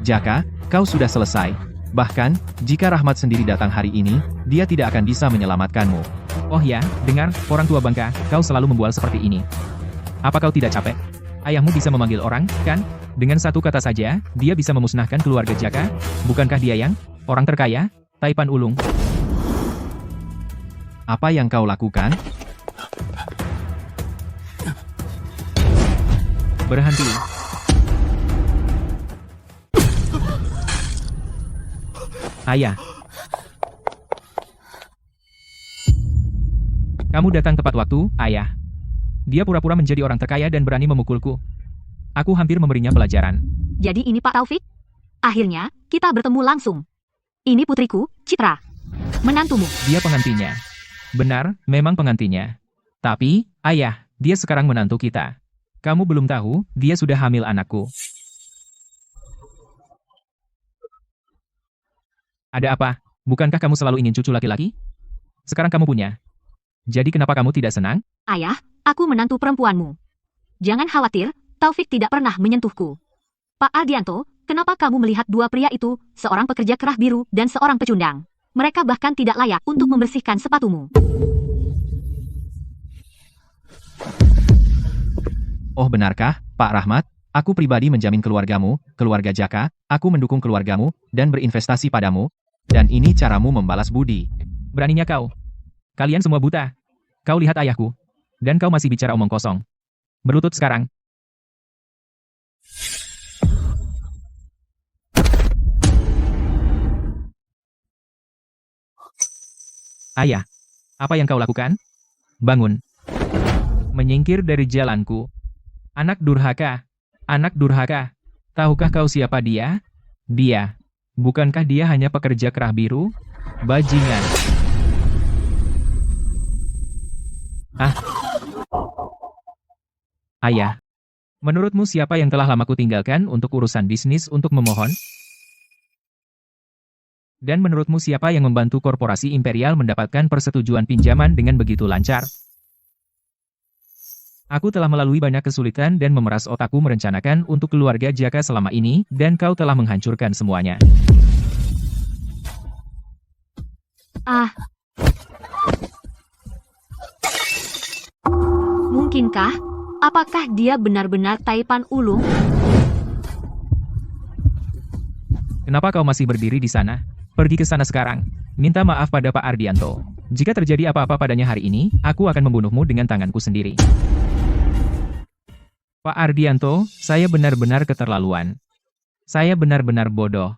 Jaka, kau sudah selesai. Bahkan, jika Rahmat sendiri datang hari ini, dia tidak akan bisa menyelamatkanmu. Oh ya, dengar, orang tua bangka, kau selalu membual seperti ini. Apa kau tidak capek? Ayahmu bisa memanggil orang, kan? Dengan satu kata saja, dia bisa memusnahkan keluarga Jaka. Bukankah dia yang orang terkaya? Taipan Ulung. Apa yang kau lakukan? Berhenti. Ayah. Kamu datang tepat waktu, ayah. Dia pura-pura menjadi orang terkaya dan berani memukulku. Aku hampir memberinya pelajaran. Jadi ini Pak Taufik? Akhirnya, kita bertemu langsung. Ini putriku, Citra. Menantumu. Dia pengantinnya. Benar, memang pengantinnya. Tapi, ayah, dia sekarang menantu kita. Kamu belum tahu, dia sudah hamil anakku. Ada apa? Bukankah kamu selalu ingin cucu laki-laki? Sekarang kamu punya. Jadi kenapa kamu tidak senang? Ayah, aku menantu perempuanmu. Jangan khawatir, Taufik tidak pernah menyentuhku. Pak Ardianto, kenapa kamu melihat dua pria itu, seorang pekerja kerah biru dan seorang pecundang? Mereka bahkan tidak layak untuk membersihkan sepatumu. Oh benarkah, Pak Rahmat? Aku pribadi menjamin keluargamu, keluarga Jaka, aku mendukung keluargamu, dan berinvestasi padamu. Dan ini caramu membalas budi. Beraninya kau. Kalian semua buta. Kau lihat ayahku. Dan kau masih bicara omong kosong. Berlutut sekarang. Ayah, apa yang kau lakukan? Bangun. Menyingkir dari jalanku. Anak durhaka. Anak durhaka. Tahukah kau siapa dia? Dia. Bukankah dia hanya pekerja kerah biru? Bajingan. Ayah. Menurutmu siapa yang telah lamaku tinggalkan untuk urusan bisnis untuk memohon? Dan menurutmu siapa yang membantu korporasi imperial mendapatkan persetujuan pinjaman dengan begitu lancar? Aku telah melalui banyak kesulitan dan memeras otakku merencanakan untuk keluarga Jaka selama ini, dan kau telah menghancurkan semuanya. Mungkinkah? Apakah dia benar-benar Taipan Ulung? Kenapa kau masih berdiri di sana? Pergi ke sana sekarang. Minta maaf pada Pak Ardianto. Jika terjadi apa-apa padanya hari ini, aku akan membunuhmu dengan tanganku sendiri. Pak Ardianto, saya benar-benar keterlaluan. Saya benar-benar bodoh.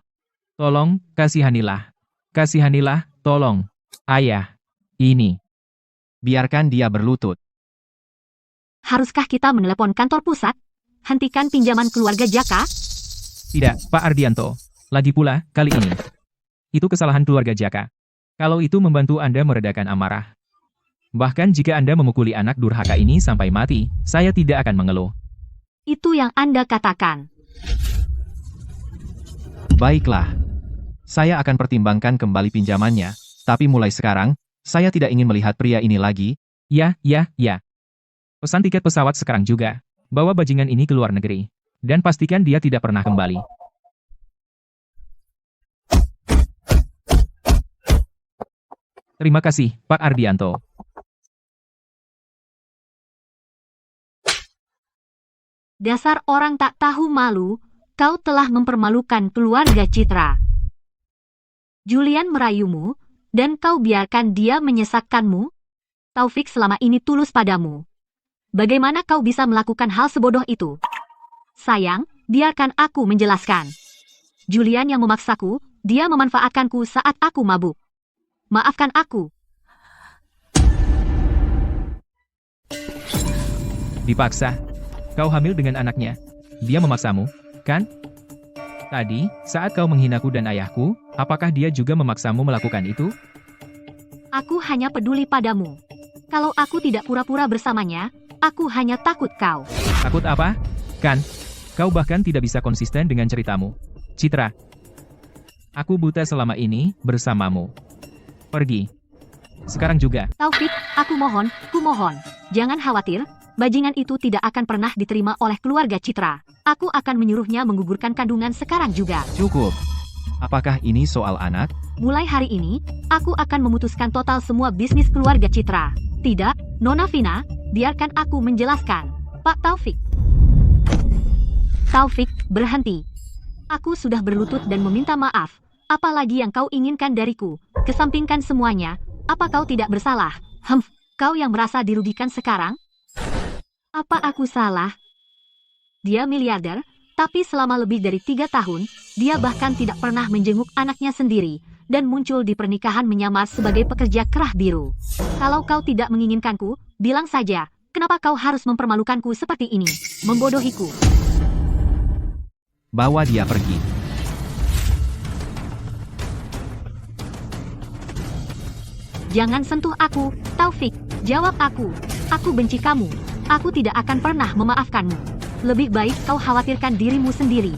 Tolong, kasihanilah. Kasihanilah, tolong. Ayah. Ini. Biarkan dia berlutut. Haruskah kita menelepon kantor pusat? Hentikan pinjaman keluarga Jaka? Tidak, Pak Ardianto. Lagi pula, kali ini. Itu kesalahan keluarga Jaka. Kalau itu membantu Anda meredakan amarah. Bahkan jika Anda memukuli anak durhaka ini sampai mati, saya tidak akan mengeluh. Itu yang Anda katakan. Baiklah. Saya akan pertimbangkan kembali pinjamannya, tapi mulai sekarang, saya tidak ingin melihat pria ini lagi. Ya. Pesan tiket pesawat sekarang juga. Bawa bajingan ini ke luar negeri. Dan pastikan dia tidak pernah kembali. Terima kasih, Pak Ardianto. Dasar orang tak tahu malu, kau telah mempermalukan keluarga Citra. Julian merayumu, dan kau biarkan dia menyesatkanmu? Taufik selama ini tulus padamu. Bagaimana kau bisa melakukan hal sebodoh itu? Sayang, biarkan aku menjelaskan. Julian yang memaksaku, dia memanfaatkanku saat aku mabuk. Maafkan aku. Dipaksa. Kau hamil dengan anaknya. Dia memaksamu, kan? Tadi, saat kau menghinaku dan ayahku, apakah dia juga memaksamu melakukan itu? Aku hanya peduli padamu. Kalau aku tidak pura-pura bersamanya, aku hanya takut kau. Takut apa? Kan? Kau bahkan tidak bisa konsisten dengan ceritamu. Citra. Aku buta selama ini, bersamamu. Pergi. Sekarang juga. Taufik, aku mohon, jangan khawatir, bajingan itu tidak akan pernah diterima oleh keluarga Citra. Aku akan menyuruhnya menggugurkan kandungan sekarang juga. Cukup. Apakah ini soal anak? Mulai hari ini, aku akan memutuskan total semua bisnis keluarga Citra. Tidak, Nona Vina, biarkan aku menjelaskan. Pak Taufik. Taufik, berhenti. Aku sudah berlutut dan meminta maaf. Apalagi yang kau inginkan dariku? Kesampingkan semuanya. Apa kau tidak bersalah? Kau yang merasa dirugikan sekarang? Apa aku salah? Dia miliarder, tapi selama lebih dari 3 tahun, dia bahkan tidak pernah menjenguk anaknya sendiri, dan muncul di pernikahan menyamar sebagai pekerja kerah biru. Kalau kau tidak menginginkanku, bilang saja, kenapa kau harus mempermalukanku seperti ini? Membodohiku. Bawa dia pergi. Jangan sentuh aku, Taufik. Jawab aku. Aku benci kamu. Aku tidak akan pernah memaafkanmu. Lebih baik kau khawatirkan dirimu sendiri.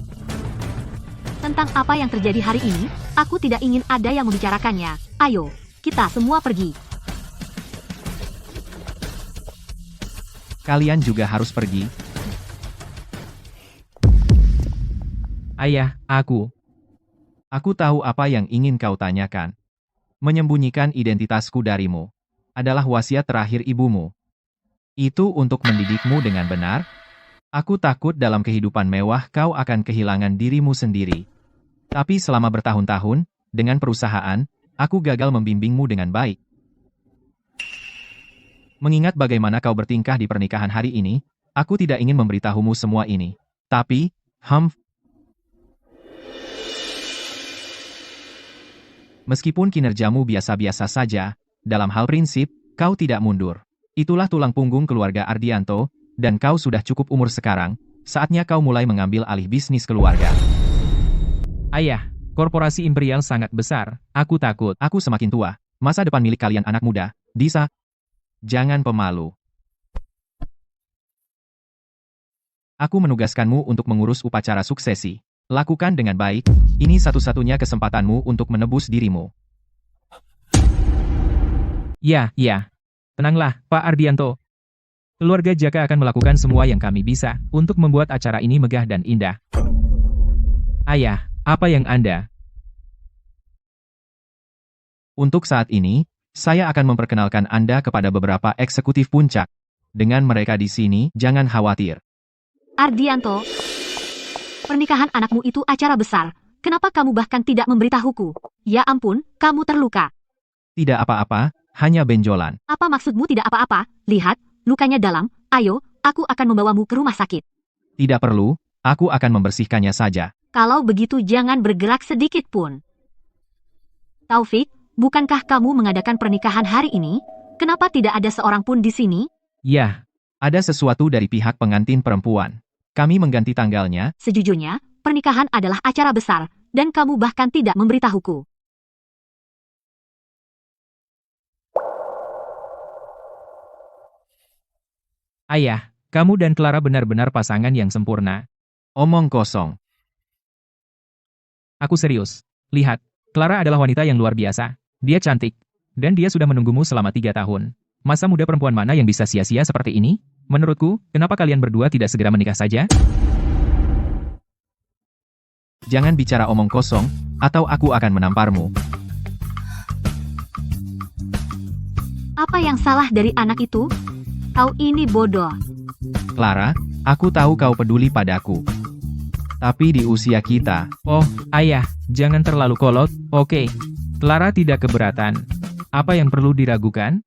Tentang apa yang terjadi hari ini, aku tidak ingin ada yang membicarakannya. Ayo, kita semua pergi. Kalian juga harus pergi. Ayah, aku. Aku tahu apa yang ingin kau tanyakan. Menyembunyikan identitasku darimu adalah wasiat terakhir ibumu. Itu untuk mendidikmu dengan benar. Aku takut dalam kehidupan mewah kau akan kehilangan dirimu sendiri. Tapi selama bertahun-tahun, dengan perusahaan, aku gagal membimbingmu dengan baik. Mengingat bagaimana kau bertingkah di pernikahan hari ini, aku tidak ingin memberitahumu semua ini. Tapi, meskipun kinerjamu biasa-biasa saja, dalam hal prinsip, kau tidak mundur. Itulah tulang punggung keluarga Ardianto, dan kau sudah cukup umur sekarang, saatnya kau mulai mengambil alih bisnis keluarga. Ayah, korporasi imperial sangat besar, aku takut. Aku semakin tua, masa depan milik kalian anak muda, Disa. Jangan pemalu. Aku menugaskanmu untuk mengurus upacara suksesi. Lakukan dengan baik, ini satu-satunya kesempatanmu untuk menebus dirimu. Ya. Tenanglah, Pak Ardianto. Keluarga Jaka akan melakukan semua yang kami bisa untuk membuat acara ini megah dan indah. Ayah, apa yang Anda? Untuk saat ini, saya akan memperkenalkan Anda kepada beberapa eksekutif puncak. Dengan mereka di sini, jangan khawatir. Ardianto, pernikahan anakmu itu acara besar. Kenapa kamu bahkan tidak memberitahuku? Ya ampun, kamu terluka. Tidak apa-apa, hanya benjolan. Apa maksudmu tidak apa-apa? Lihat, lukanya dalam. Ayo, aku akan membawamu ke rumah sakit. Tidak perlu, Aku akan membersihkannya saja. Kalau begitu jangan bergerak sedikit pun. Taufik, bukankah kamu mengadakan pernikahan hari ini? Kenapa tidak ada seorang pun di sini? Ya, Ada sesuatu dari pihak pengantin perempuan. Kami mengganti tanggalnya. Sejujurnya, pernikahan adalah acara besar, dan kamu bahkan tidak memberitahuku. ayah, kamu dan Clara benar-benar pasangan yang sempurna. Omong kosong. Aku serius. Lihat, Clara adalah wanita yang luar biasa. Dia cantik. Dan dia sudah menunggumu selama 3 tahun. Masa muda perempuan mana yang bisa sia-sia seperti ini? Menurutku, kenapa kalian berdua tidak segera menikah saja? Jangan bicara omong kosong, atau aku akan menamparmu. Apa yang salah dari anak itu? Kau ini bodoh. Clara, aku tahu kau peduli padaku. Tapi di usia kita, Oh, ayah, jangan terlalu kolot, oke. Clara tidak keberatan. Apa yang perlu diragukan?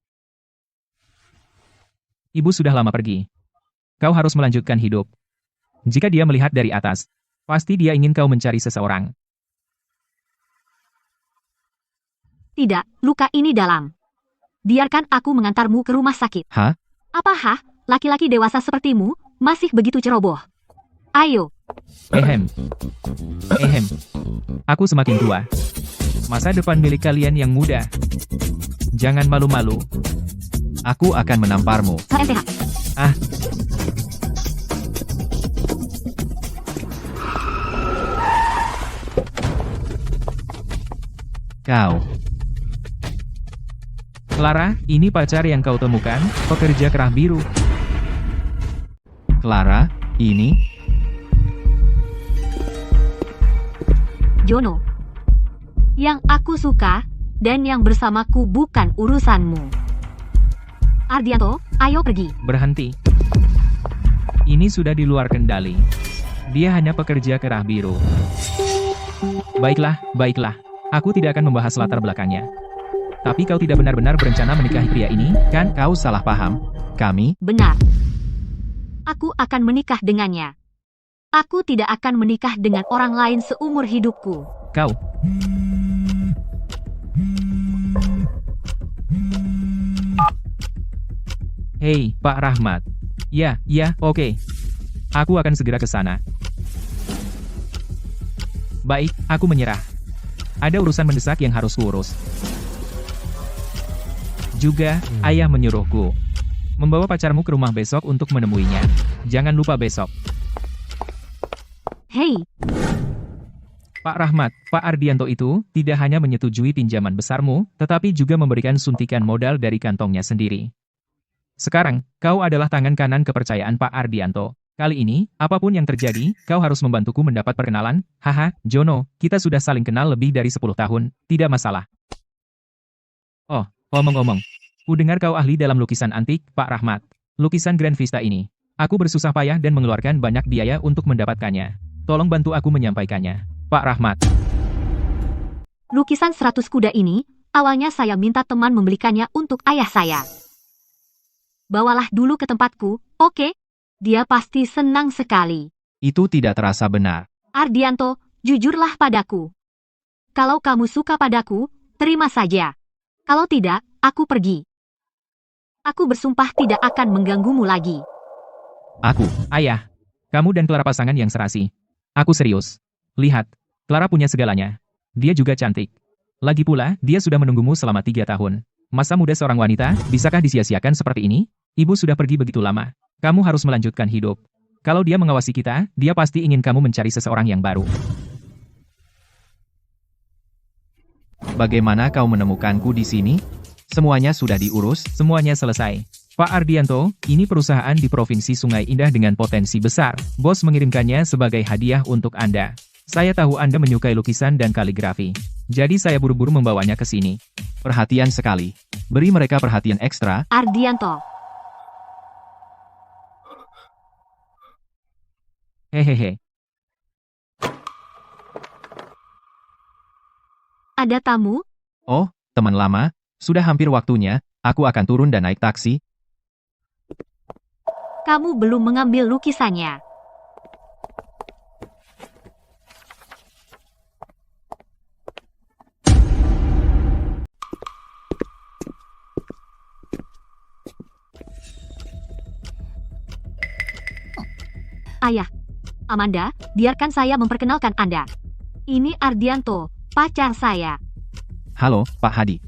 Ibu sudah lama pergi. Kau harus melanjutkan hidup. Jika dia melihat dari atas, pasti dia ingin kau mencari seseorang. Tidak, luka ini dalam. Biarkan aku mengantarmu ke rumah sakit. hah? Apa laki-laki dewasa sepertimu masih begitu ceroboh? Ayo. Ehem. Ehem. Aku semakin tua. Masa depan milik kalian yang muda. Jangan malu-malu. Aku akan menamparmu. HMTH. Ah, Kau. Clara, ini pacar yang kau temukan, pekerja kerah biru. Clara, ini, Jono. Yang aku suka, dan yang bersamaku bukan urusanmu. Ardianto, ayo pergi. Berhenti. Ini sudah di luar kendali. Dia hanya pekerja kerah biru. Baiklah, baiklah. Aku tidak akan membahas latar belakangnya. Tapi kau tidak benar-benar berencana menikahi pria ini, kan? kau salah paham. Kami, Benar. Aku akan menikah dengannya. Aku tidak akan menikah dengan orang lain seumur hidupku. Kau. Hei, Pak Rahmat. Ya, oke. Aku akan segera ke sana. Baik, aku menyerah. Ada urusan mendesak yang harus kuurus. Juga, ayah menyuruhku. Membawa pacarmu ke rumah besok untuk menemuinya. Jangan lupa besok. Hei, Pak Rahmat, Pak Ardianto itu tidak hanya menyetujui pinjaman besarmu, tetapi juga memberikan suntikan modal dari kantongnya sendiri. Sekarang, kau adalah tangan kanan kepercayaan Pak Ardianto. Kali ini, apapun yang terjadi, kau harus membantuku mendapat perkenalan. Haha, Jono, kita sudah saling kenal lebih dari 10 tahun, tidak masalah. Oh, omong-omong. Ku dengar kau ahli dalam lukisan antik, Pak Rahmat. Lukisan Grand Vista ini. Aku bersusah payah dan mengeluarkan banyak biaya untuk mendapatkannya. Tolong bantu aku menyampaikannya, Pak Rahmat. lukisan 100 kuda ini, awalnya saya minta teman membelikannya untuk ayah saya. Bawalah dulu ke tempatku, oke? Dia pasti senang sekali. itu tidak terasa benar. Ardianto, jujurlah padaku. Kalau kamu suka padaku, terima saja. Kalau tidak, aku pergi. Aku bersumpah tidak akan mengganggumu lagi. Aku, Ayah, kamu dan Clara pasangan yang serasi. Aku serius. Lihat, Clara punya segalanya. Dia juga cantik. Lagi pula, dia sudah menunggumu selama 3 tahun. Masa muda seorang wanita, bisakah disia-siakan seperti ini? Ibu sudah pergi begitu lama. Kamu harus melanjutkan hidup. Kalau dia mengawasi kita, dia pasti ingin kamu mencari seseorang yang baru. bagaimana kau menemukanku di sini? Semuanya sudah diurus? Semuanya selesai. Pak Ardianto, ini perusahaan di Provinsi Sungai Indah dengan potensi besar. Bos mengirimkannya sebagai hadiah untuk Anda. Saya tahu Anda menyukai lukisan dan kaligrafi. Jadi saya buru-buru membawanya ke sini. Perhatian sekali. Beri mereka perhatian ekstra. Ardianto, Hehehe. ada tamu? Oh, teman lama, sudah hampir waktunya, aku akan turun dan naik taksi. Kamu belum mengambil lukisannya. Ayah. Amanda, biarkan saya memperkenalkan Anda. Ini Ardianto, pacar saya. Halo, Pak Hadi.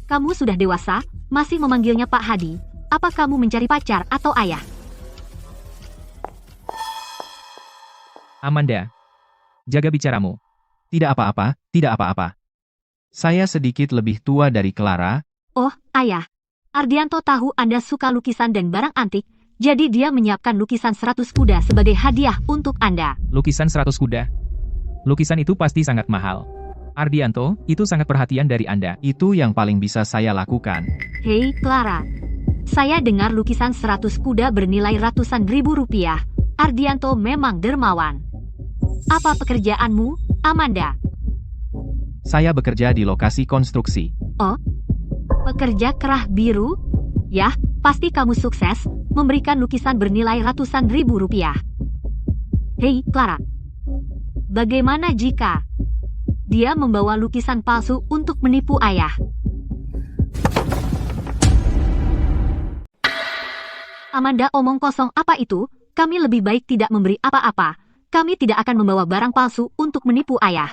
Kamu sudah dewasa, masih memanggilnya Pak Hadi. Apa kamu mencari pacar atau ayah? Amanda, jaga bicaramu. Tidak apa-apa, tidak apa-apa. Saya sedikit lebih tua dari Clara. Oh, ayah. Ardianto tahu Anda suka lukisan dan barang antik, jadi dia menyiapkan lukisan 100 kuda sebagai hadiah untuk Anda. Lukisan 100 kuda. Lukisan itu pasti sangat mahal. Ardianto, itu sangat perhatian dari Anda. Itu yang paling bisa saya lakukan. Hei, Clara. Saya dengar lukisan 100 kuda bernilai ratusan ribu rupiah. Ardianto memang dermawan. Apa pekerjaanmu, Amanda? Saya bekerja di lokasi konstruksi. Oh, pekerja kerah biru? Yah, pasti kamu sukses memberikan lukisan bernilai ratusan ribu rupiah. Hei, Clara. Bagaimana jika dia membawa lukisan palsu untuk menipu ayah? Amanda omong kosong apa itu? Kami lebih baik tidak memberi apa-apa. Kami tidak akan membawa barang palsu untuk menipu ayah.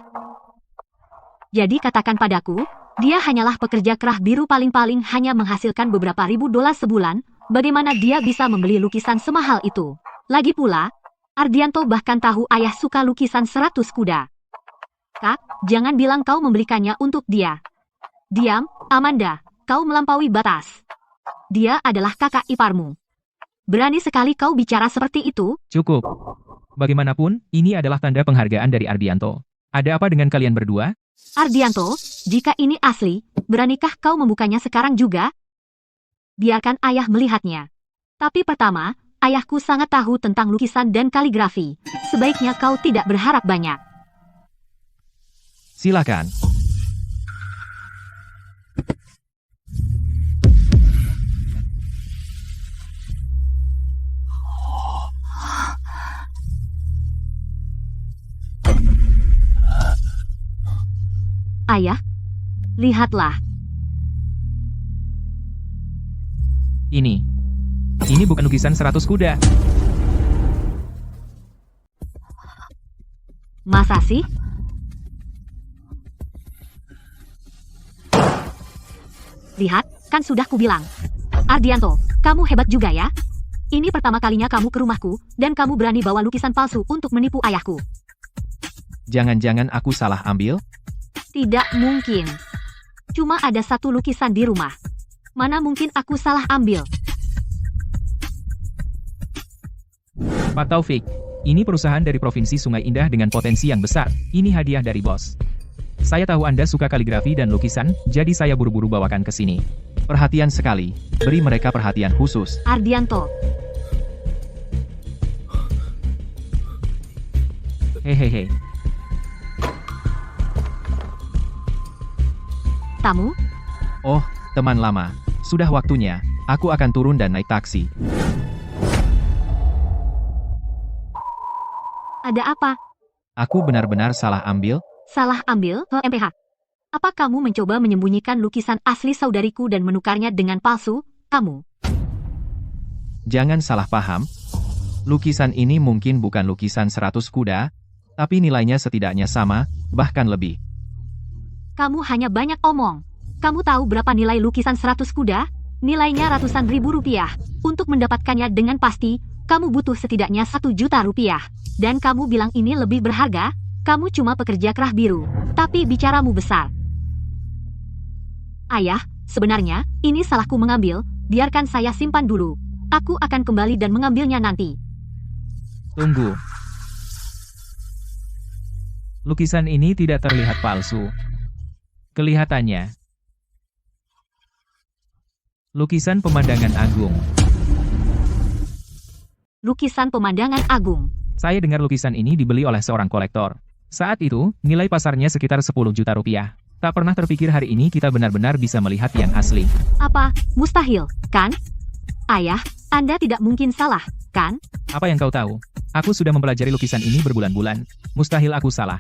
Jadi katakan padaku, dia hanyalah pekerja kerah biru paling-paling hanya menghasilkan beberapa ribu dolar sebulan, bagaimana dia bisa membeli lukisan semahal itu? Lagi pula, Ardianto bahkan tahu ayah suka lukisan 100 kuda. Kak, jangan bilang kau membelikannya untuk dia. Diam, Amanda, kau melampaui batas. Dia adalah kakak iparmu. Berani sekali kau bicara seperti itu? Cukup. Bagaimanapun, ini adalah tanda penghargaan dari Ardianto. Ada apa dengan kalian berdua? Ardianto, jika ini asli, beranikah kau membukanya sekarang juga? Biarkan ayah melihatnya. Tapi pertama, ayahku sangat tahu tentang lukisan dan kaligrafi. Sebaiknya kau tidak berharap banyak. Silakan. Ayah, lihatlah. Ini bukan lukisan 100 kuda. Masa sih? Lihat, kan sudah kubilang. Ardianto, kamu hebat juga ya. Ini pertama kalinya kamu ke rumahku, dan kamu berani bawa lukisan palsu untuk menipu ayahku. Jangan-jangan aku salah ambil? Tidak mungkin. Cuma ada satu lukisan di rumah. Mana mungkin aku salah ambil? Pak Taufik, ini perusahaan dari Provinsi Sungai Indah dengan potensi yang besar. Ini hadiah dari bos. Saya tahu Anda suka kaligrafi dan lukisan, jadi saya buru-buru bawakan ke sini. Perhatian sekali. Beri mereka perhatian khusus. Ardianto, Hehehe. tamu? Oh, teman lama. Sudah waktunya. Aku akan turun dan naik taksi. Ada apa? Aku benar-benar salah ambil? Salah ambil, MPH. Apa kamu mencoba menyembunyikan lukisan asli saudariku dan menukarnya dengan palsu? Kamu? Jangan salah paham. Lukisan ini mungkin bukan lukisan 100 kuda, tapi nilainya setidaknya sama, bahkan lebih. Kamu hanya banyak omong. Kamu tahu berapa nilai lukisan 100 kuda? Nilainya ratusan ribu rupiah. Untuk mendapatkannya dengan pasti, kamu butuh setidaknya 1 juta rupiah. Dan kamu bilang ini lebih berharga? Kamu cuma pekerja kerah biru. Tapi bicaramu besar. Ayah, sebenarnya, ini salahku mengambil. Biarkan saya simpan dulu. Aku akan kembali dan mengambilnya nanti. Tunggu. Lukisan ini tidak terlihat palsu. Kelihatannya. Lukisan pemandangan agung. Lukisan pemandangan agung. Saya dengar lukisan ini dibeli oleh seorang kolektor. Saat itu, nilai pasarnya sekitar 10 juta rupiah. Tak pernah terpikir hari ini kita benar-benar bisa melihat yang asli. Apa? Mustahil, kan? Ayah, Anda tidak mungkin salah, kan? Apa yang kau tahu? Aku sudah mempelajari lukisan ini berbulan-bulan. Mustahil aku salah.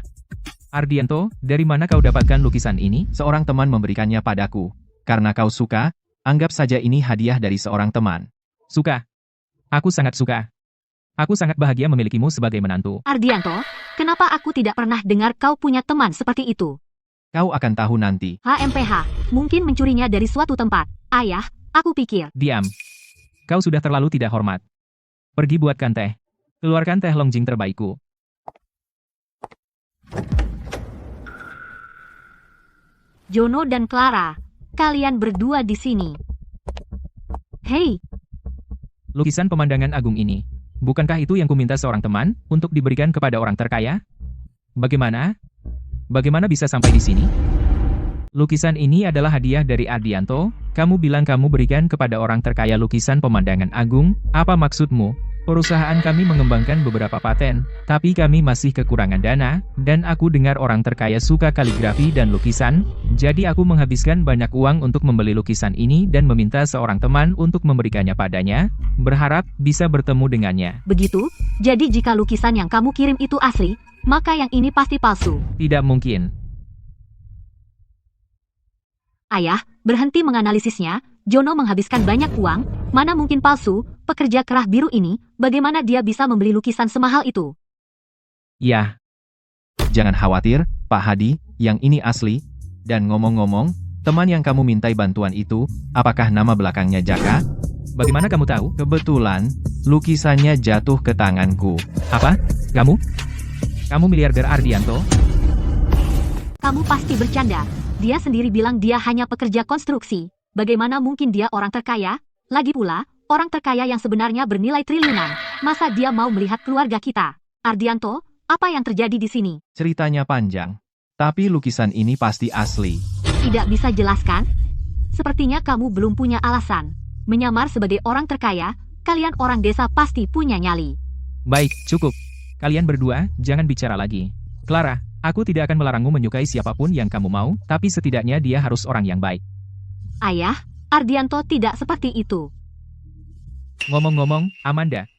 Ardianto, dari mana kau dapatkan lukisan ini? Seorang teman memberikannya padaku. Karena kau suka, anggap saja ini hadiah dari seorang teman. Suka. Aku sangat suka. Aku sangat bahagia memilikimu sebagai menantu. Ardianto, kenapa aku tidak pernah dengar kau punya teman seperti itu? Kau akan tahu nanti. HMPH, mungkin mencurinya dari suatu tempat. Ayah, aku pikir. Diam. Kau sudah terlalu tidak hormat. Pergi buatkan teh. Keluarkan teh Longjing terbaikku. Jono dan Clara, kalian berdua di sini. Hei, Lukisan pemandangan agung ini. Bukankah itu yang kuminta seorang teman untuk diberikan kepada orang terkaya? Bagaimana? Bagaimana bisa sampai di sini? Lukisan ini adalah hadiah dari Ardianto. Kamu bilang kamu berikan kepada orang terkaya lukisan pemandangan agung. Apa maksudmu? Perusahaan kami mengembangkan beberapa paten, tapi kami masih kekurangan dana, dan aku dengar orang terkaya suka kaligrafi dan lukisan, jadi aku menghabiskan banyak uang untuk membeli lukisan ini dan meminta seorang teman untuk memberikannya padanya, berharap bisa bertemu dengannya. begitu? Jadi jika lukisan yang kamu kirim itu asli, maka yang ini pasti palsu. Tidak mungkin. Ayah, berhenti menganalisisnya. Jono menghabiskan banyak uang, mana mungkin palsu, pekerja kerah biru ini, bagaimana dia bisa membeli lukisan semahal itu? Ya, Jangan khawatir, Pak Hadi, yang ini asli. Dan ngomong-ngomong, teman yang kamu mintai bantuan itu, apakah nama belakangnya Jaka? bagaimana kamu tahu? Kebetulan, lukisannya jatuh ke tanganku. Apa? Kamu? Kamu miliarder Ardianto? Kamu pasti bercanda. Dia sendiri bilang dia hanya pekerja konstruksi. Bagaimana mungkin dia orang terkaya? Lagi pula, orang terkaya yang sebenarnya bernilai triliunan. Masa dia mau melihat keluarga kita? Ardianto, apa yang terjadi di sini? Ceritanya panjang. Tapi lukisan ini pasti asli. Tidak bisa jelaskan? Sepertinya kamu belum punya alasan. Menyamar sebagai orang terkaya, kalian orang desa pasti punya nyali. Baik, cukup. Kalian berdua, jangan bicara lagi. Clara, aku tidak akan melarangmu menyukai siapapun yang kamu mau, tapi setidaknya dia harus orang yang baik. Ayah, Ardianto tidak seperti itu. Ngomong-ngomong, Amanda,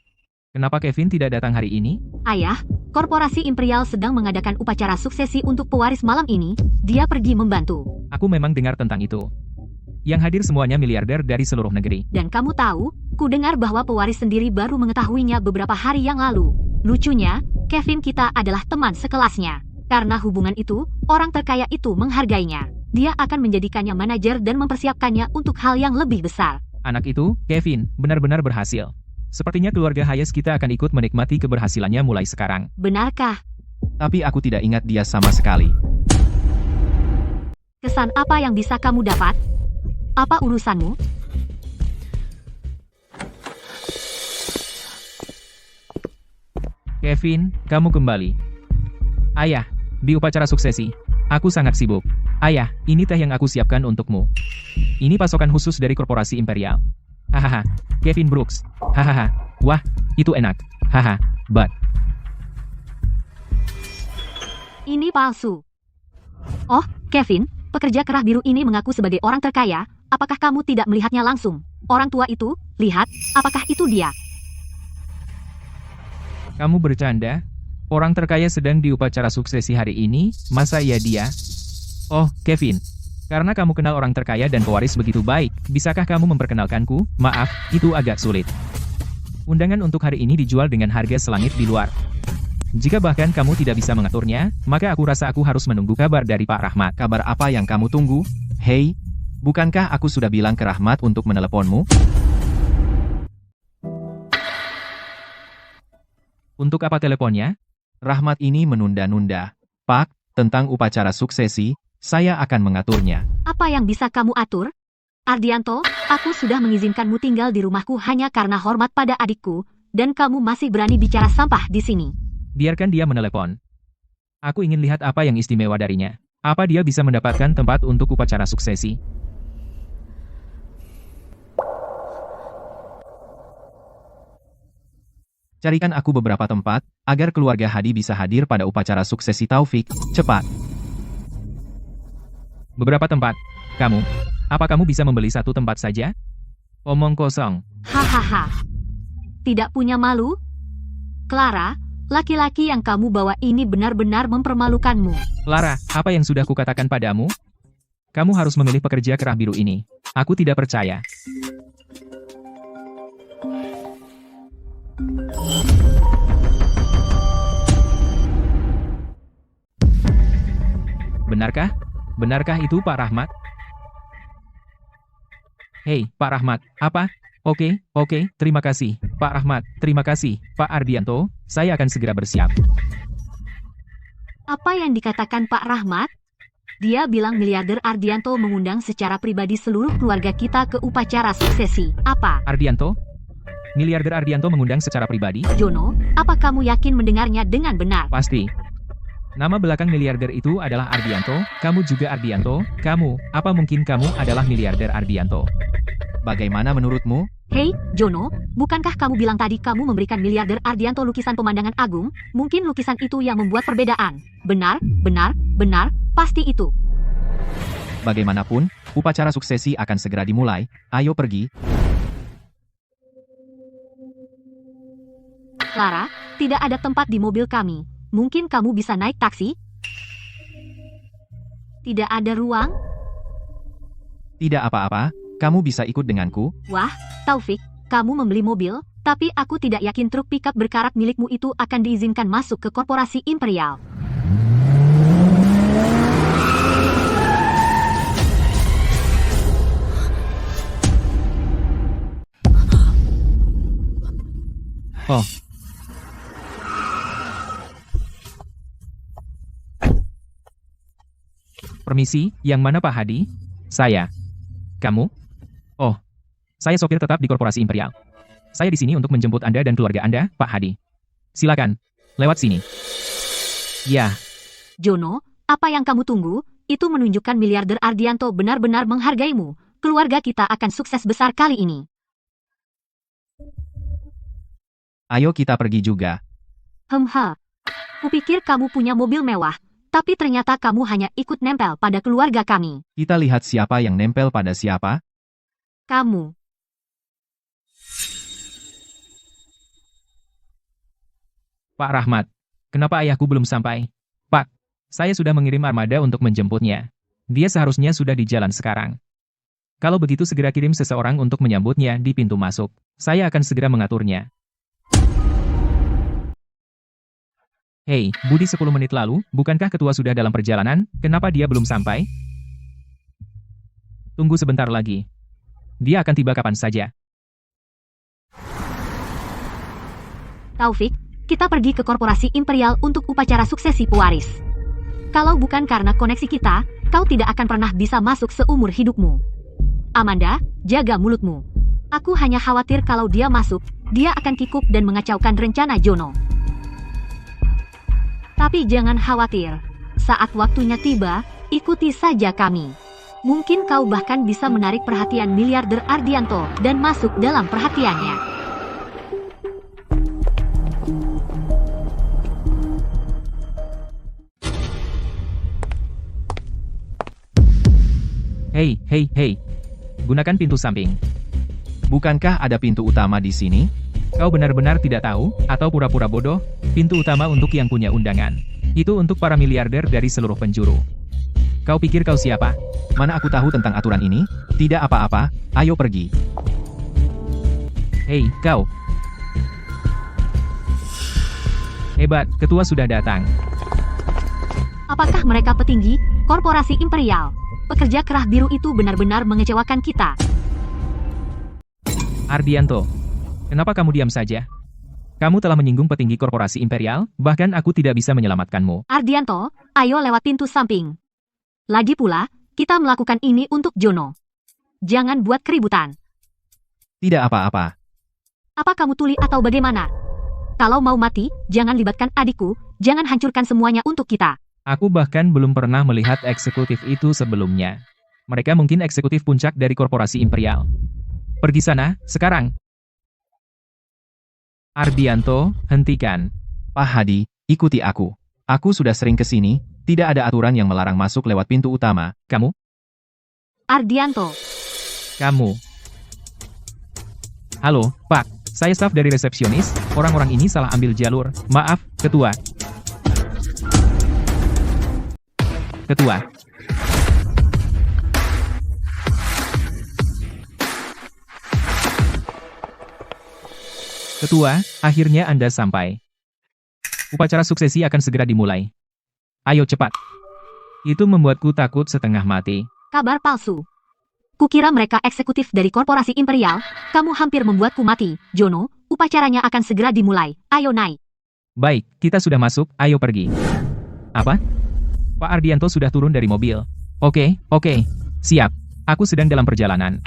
kenapa Kevin tidak datang hari ini? Ayah, korporasi Imperial sedang mengadakan upacara suksesi untuk pewaris malam ini. Dia pergi membantu. Aku memang dengar tentang itu. Yang hadir semuanya miliarder dari seluruh negeri. Dan kamu tahu, ku dengar bahwa pewaris sendiri baru mengetahuinya beberapa hari yang lalu. Lucunya, Kevin kita adalah teman sekelasnya. Karena hubungan itu, orang terkaya itu menghargainya. Dia akan menjadikannya manajer dan mempersiapkannya untuk hal yang lebih besar. Anak itu, Kevin, benar-benar berhasil. Sepertinya keluarga Hayes kita akan ikut menikmati keberhasilannya mulai sekarang. Benarkah? Tapi aku tidak ingat dia sama sekali. Kesan apa yang bisa kamu dapat? Apa urusanmu? Kevin, kamu kembali. Ayah, di upacara suksesi, aku sangat sibuk. Ayah, ini teh yang aku siapkan untukmu. Ini pasokan khusus dari korporasi Imperial. Hahaha, Kevin Brooks. Hahaha, wah, itu enak. Haha, but. Ini palsu. Oh, Kevin, pekerja kerah biru ini mengaku sebagai orang terkaya. Apakah kamu tidak melihatnya langsung? Orang tua itu, lihat, apakah itu dia? Kamu bercanda? Orang terkaya sedang di upacara suksesi hari ini, masa iya dia? Oh, Kevin. Karena kamu kenal orang terkaya dan pewaris begitu baik, bisakah kamu memperkenalkanku? Maaf, itu agak sulit. Undangan untuk hari ini dijual dengan harga selangit di luar. Jika bahkan kamu tidak bisa mengaturnya, maka aku rasa aku harus menunggu kabar dari Pak Rahmat. Kabar apa yang kamu tunggu? Hei, bukankah aku sudah bilang ke Rahmat untuk meneleponmu? Untuk apa teleponnya? Rahmat ini menunda-nunda. Pak, tentang upacara suksesi, saya akan mengaturnya. Apa yang bisa kamu atur? Ardianto, aku sudah mengizinkanmu tinggal di rumahku hanya karena hormat pada adikku, dan kamu masih berani bicara sampah di sini. Biarkan dia menelepon. Aku ingin lihat apa yang istimewa darinya. Apa dia bisa mendapatkan tempat untuk upacara suksesi? Carikan aku beberapa tempat, agar keluarga Hadi bisa hadir pada upacara suksesi Taufik, cepat. Beberapa tempat. Kamu? Apa kamu bisa membeli satu tempat saja? Omong kosong. Hahaha. Tidak punya malu? Clara, laki-laki yang kamu bawa ini benar-benar mempermalukanmu. Clara, apa yang sudah kukatakan padamu? Kamu harus memilih pekerja kerah biru ini. Aku tidak percaya. Benarkah? Benarkah itu Pak Rahmat? Hei, Pak Rahmat, apa? Oke, terima kasih, Pak Rahmat, terima kasih, Pak Ardianto, saya akan segera bersiap. Apa yang dikatakan Pak Rahmat? Dia bilang miliarder Ardianto mengundang secara pribadi seluruh keluarga kita ke upacara suksesi. Apa? Ardianto? Miliarder Ardianto mengundang secara pribadi? Jono, apa kamu yakin mendengarnya dengan benar? Pasti. Nama belakang miliarder itu adalah Ardianto, kamu juga Ardianto, apa mungkin kamu adalah miliarder Ardianto? Bagaimana menurutmu? Hei, Jono, bukankah kamu bilang tadi kamu memberikan miliarder Ardianto lukisan pemandangan agung? Mungkin lukisan itu yang membuat perbedaan. Benar, pasti itu. Bagaimanapun, upacara suksesi akan segera dimulai. Ayo pergi. Clara, tidak ada tempat di mobil kami. Mungkin kamu bisa naik taksi? Tidak ada ruang? Tidak apa-apa, kamu bisa ikut denganku. Wah, Taufik, kamu membeli mobil, tapi aku tidak yakin truk pickup berkarat milikmu itu akan diizinkan masuk ke korporasi imperial. Oh. Permisi, yang mana Pak Hadi? Saya. Kamu? Oh, saya sopir tetap di korporasi imperial. Saya di sini untuk menjemput Anda dan keluarga Anda, Pak Hadi. Silakan, lewat sini. Ya. Jono, apa yang kamu tunggu? Itu menunjukkan miliarder Ardianto benar-benar menghargaimu. Keluarga kita akan sukses besar kali ini. Ayo kita pergi juga. Kupikir kamu punya mobil mewah, tapi ternyata kamu hanya ikut nempel pada keluarga kami. Kita lihat siapa yang nempel pada siapa. Kamu. Pak Rahmat, kenapa ayahku belum sampai? Pak, saya sudah mengirim armada untuk menjemputnya. Dia seharusnya sudah di jalan sekarang. Kalau begitu segera kirim seseorang untuk menyambutnya di pintu masuk. Saya akan segera mengaturnya. Hei, Budi 10 menit lalu, bukankah ketua sudah dalam perjalanan? Kenapa dia belum sampai? Tunggu sebentar lagi. Dia akan tiba kapan saja. Taufik, kita pergi ke korporasi imperial untuk upacara suksesi pewaris. Kalau bukan karena koneksi kita, kau tidak akan pernah bisa masuk seumur hidupmu. Amanda, jaga mulutmu. Aku hanya khawatir kalau dia masuk, dia akan kikuk dan mengacaukan rencana Jono. Tapi jangan khawatir, saat waktunya tiba, ikuti saja kami. Mungkin kau bahkan bisa menarik perhatian miliarder Ardianto dan masuk dalam perhatiannya. Hei. Gunakan pintu samping. Bukankah ada pintu utama di sini? Kau benar-benar tidak tahu, atau pura-pura bodoh? Pintu utama untuk yang punya undangan. Itu untuk para miliarder dari seluruh penjuru. Kau pikir kau siapa? Mana aku tahu tentang aturan ini? Tidak apa-apa, ayo pergi. Hei, kau. Hebat, ketua sudah datang. Apakah mereka petinggi korporasi imperial? Pekerja kerah biru itu benar-benar mengecewakan kita. Ardianto, kenapa kamu diam saja? Kamu telah menyinggung petinggi korporasi imperial, bahkan aku tidak bisa menyelamatkanmu. Ardianto, ayo lewat pintu samping. Lagi pula, kita melakukan ini untuk Jono. Jangan buat keributan. Tidak apa-apa. Apa kamu tuli atau bagaimana? Kalau mau mati, jangan libatkan adikku, jangan hancurkan semuanya untuk kita. Aku bahkan belum pernah melihat eksekutif itu sebelumnya. Mereka mungkin eksekutif puncak dari korporasi imperial. Pergi sana, sekarang. Ardianto, hentikan. Pak Hadi, ikuti aku. Aku sudah sering ke sini, tidak ada aturan yang melarang masuk lewat pintu utama. Kamu? Ardianto. Kamu. Halo, Pak. Saya staf dari resepsionis. Orang-orang ini salah ambil jalur. Maaf, Ketua. Ketua. Ketua, akhirnya Anda sampai. Upacara suksesi akan segera dimulai. Ayo cepat. Itu membuatku takut setengah mati. Kabar palsu. Kukira mereka eksekutif dari korporasi imperial, kamu hampir membuatku mati. Jono, upacaranya akan segera dimulai. Ayo naik. Baik, kita sudah masuk, ayo pergi. Apa? Pak Ardianto sudah turun dari mobil. Oke, siap. Aku sedang dalam perjalanan.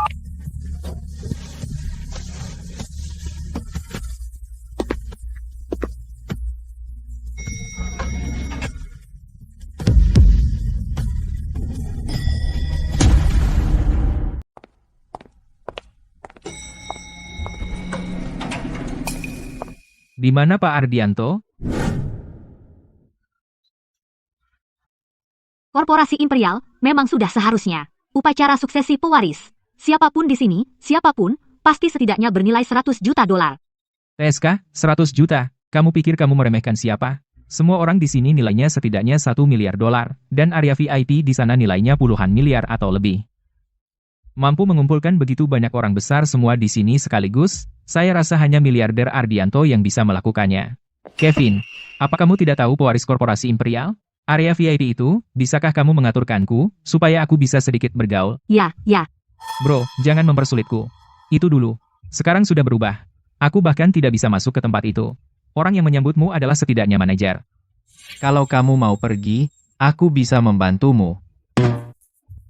Di mana Pak Ardianto? Korporasi imperial memang sudah seharusnya. Upacara suksesi pewaris. Siapapun di sini, siapapun, pasti setidaknya bernilai 100 juta dolar. TSK, 100 juta. Kamu pikir kamu meremehkan siapa? Semua orang di sini nilainya setidaknya 1 miliar dolar, dan area VIP di sana nilainya puluhan miliar atau lebih. Mampu mengumpulkan begitu banyak orang besar semua di sini sekaligus, saya rasa hanya miliarder Ardianto yang bisa melakukannya. Kevin, apa kamu tidak tahu pewaris korporasi imperial? Area VIP itu, bisakah kamu mengaturkanku, supaya aku bisa sedikit bergaul? Ya. Bro, jangan mempersulitku. Itu dulu. Sekarang sudah berubah. Aku bahkan tidak bisa masuk ke tempat itu. Orang yang menyambutmu adalah setidaknya manajer. Kalau kamu mau pergi, aku bisa membantumu.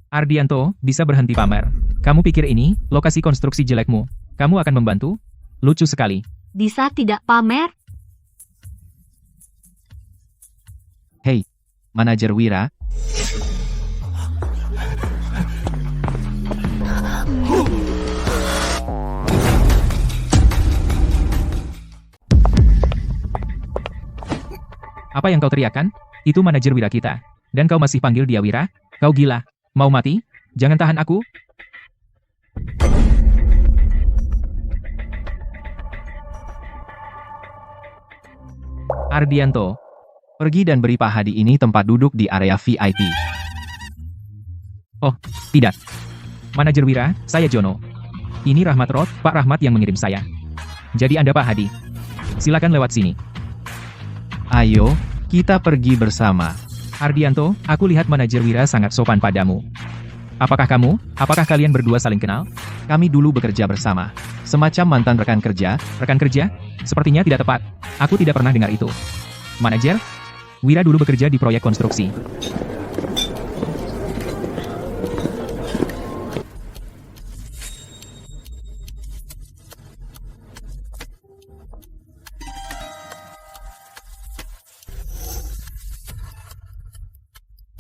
Ardianto, bisa berhenti pamer. Kamu pikir ini, lokasi konstruksi jelekmu. Kamu akan membantu? Lucu sekali. Bisa tidak pamer? Hei, manajer Wira. Apa yang kau teriakkan? Itu manajer Wira kita. Dan kau masih panggil dia Wira? Kau gila. Mau mati? Jangan tahan aku. Ardianto. Pergi dan beri Pak Hadi ini tempat duduk di area VIP. Oh, tidak. Manajer Wira, saya Jono. Ini Rahmat Roth, Pak Rahmat yang mengirim saya. Jadi Anda Pak Hadi. Silakan lewat sini. Ayo, kita pergi bersama. Ardianto, aku lihat manajer Wira sangat sopan padamu. Apakah kalian berdua saling kenal? Kami dulu bekerja bersama. Semacam mantan rekan kerja. Rekan kerja? Sepertinya tidak tepat. Aku tidak pernah dengar itu. Manajer? Wira dulu bekerja di proyek konstruksi.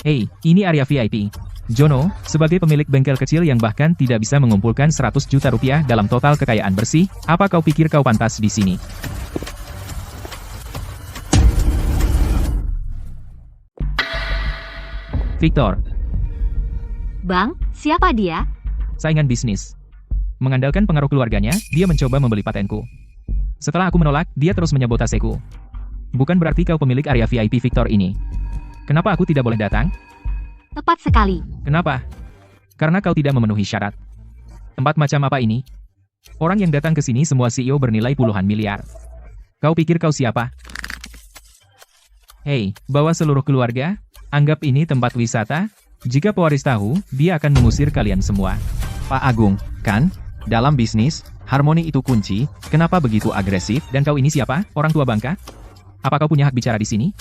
Hei, ini area VIP. Jono, sebagai pemilik bengkel kecil yang bahkan tidak bisa mengumpulkan 100 juta rupiah dalam total kekayaan bersih, apa kau pikir kau pantas di sini? Victor, Bang, siapa dia? saingan bisnis. Mengandalkan pengaruh keluarganya, dia mencoba membeli patenku. Setelah aku menolak, dia terus menyabotaseku. Bukan berarti kau pemilik area VIP Victor ini. Kenapa aku tidak boleh datang? Tepat sekali. Kenapa? Karena kau tidak memenuhi syarat. Tempat macam apa ini? Orang yang datang ke sini semua CEO bernilai puluhan miliar. Kau pikir kau siapa? Hei, bawa seluruh keluarga. Anggap ini tempat wisata. Jika pewaris tahu, dia akan mengusir kalian semua. Pak Agung, kan? Dalam bisnis, harmoni itu kunci. Kenapa begitu agresif? Dan kau ini siapa? Orang tua bangka? Apa kau punya hak bicara di sini?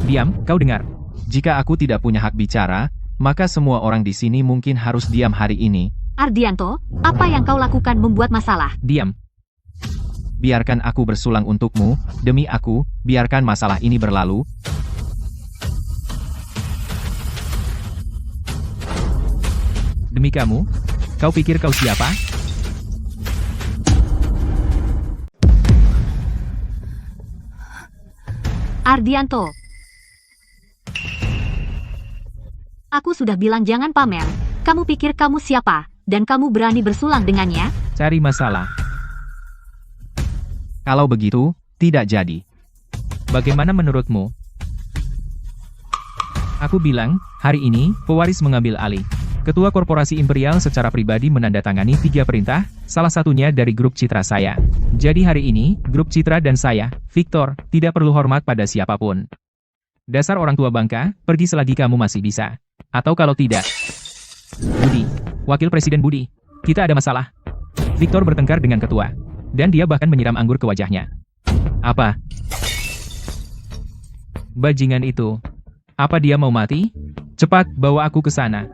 Diam, kau dengar. Jika aku tidak punya hak bicara, maka semua orang di sini mungkin harus diam hari ini. Ardianto, apa yang kau lakukan membuat masalah? Diam. Biarkan aku bersulang untukmu, demi aku, biarkan masalah ini berlalu. Demi kamu? Kau pikir kau siapa? Ardianto. Aku sudah bilang jangan pamer. Kamu pikir kamu siapa? Dan kamu berani bersulang dengannya? Cari masalah. Kalau begitu, tidak jadi. Bagaimana menurutmu? Aku bilang, hari ini, pewaris mengambil alih. Ketua Korporasi Imperial secara pribadi menandatangani 3 perintah, salah satunya dari grup citra saya. Jadi hari ini, grup citra dan saya, Victor, tidak perlu hormat pada siapapun. Dasar orang tua bangka, pergi selagi kamu masih bisa. Atau kalau tidak. Budi, Wakil Presiden Budi, kita ada masalah. Victor bertengkar dengan ketua. Dan dia bahkan menyiram anggur ke wajahnya. Apa? Bajingan itu. Apa dia mau mati? Cepat, bawa aku ke sana.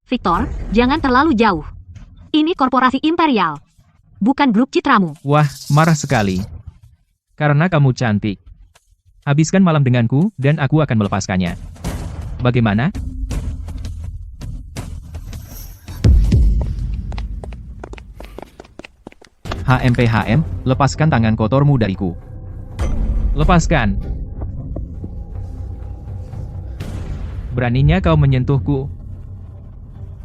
Victor, jangan terlalu jauh. Ini korporasi imperial, bukan grup citramu. Wah, marah sekali. Karena kamu cantik. Habiskan malam denganku, dan aku akan melepaskannya. Bagaimana? HMPHM, lepaskan tangan kotormu dariku. Lepaskan. Beraninya kau menyentuhku.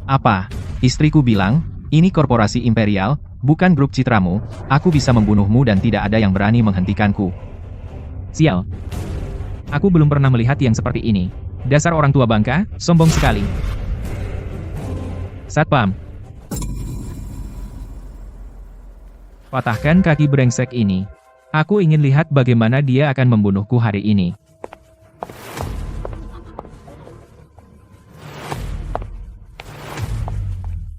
Apa? Istriku bilang, ini korporasi imperial, bukan grup citramu, aku bisa membunuhmu dan tidak ada yang berani menghentikanku. Sial. Aku belum pernah melihat yang seperti ini. Dasar orang tua bangka, sombong sekali. Satpam. Patahkan kaki brengsek ini. Aku ingin lihat bagaimana dia akan membunuhku hari ini.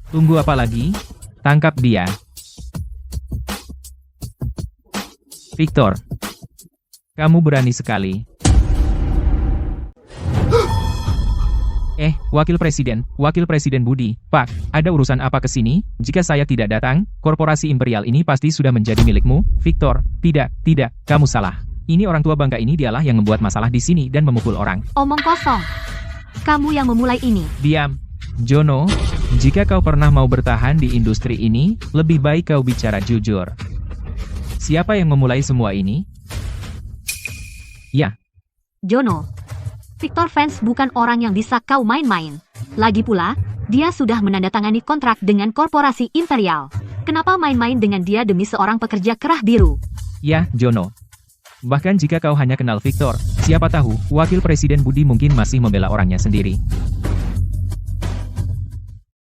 Tunggu apa lagi? Tangkap dia. Victor. Kamu berani sekali. Wakil Presiden Budi, Pak, ada urusan apa ke sini? Jika saya tidak datang, korporasi imperial ini pasti sudah menjadi milikmu. Victor, tidak, kamu salah. Ini orang tua bangka ini dialah yang membuat masalah di sini dan memukul orang. Omong kosong. Kamu yang memulai ini. Diam. Jono, jika kau pernah mau bertahan di industri ini, lebih baik kau bicara jujur. Siapa yang memulai semua ini? Ya. Jono, Victor Vance bukan orang yang bisa kau main-main. Lagi pula, dia sudah menandatangani kontrak dengan korporasi imperial. Kenapa main-main dengan dia demi seorang pekerja kerah biru? Ya, Jono. Bahkan jika kau hanya kenal Victor, siapa tahu, Wakil Presiden Budi mungkin masih membela orangnya sendiri.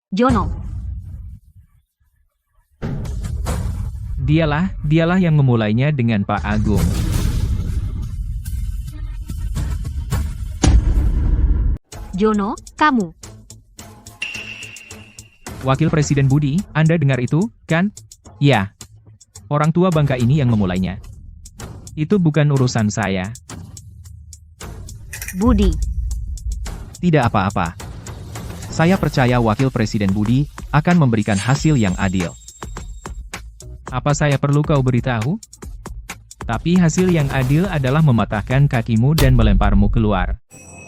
Jono. Dialah yang memulainya dengan Pak Agung. Jono, kamu. Wakil Presiden Budi, Anda dengar itu, kan? Ya. Orang tua bangka ini yang memulainya. Itu bukan urusan saya. Budi. Tidak apa-apa. Saya percaya Wakil Presiden Budi akan memberikan hasil yang adil. Apa saya perlu kau beritahu? Tapi hasil yang adil adalah mematahkan kakimu dan melemparmu keluar.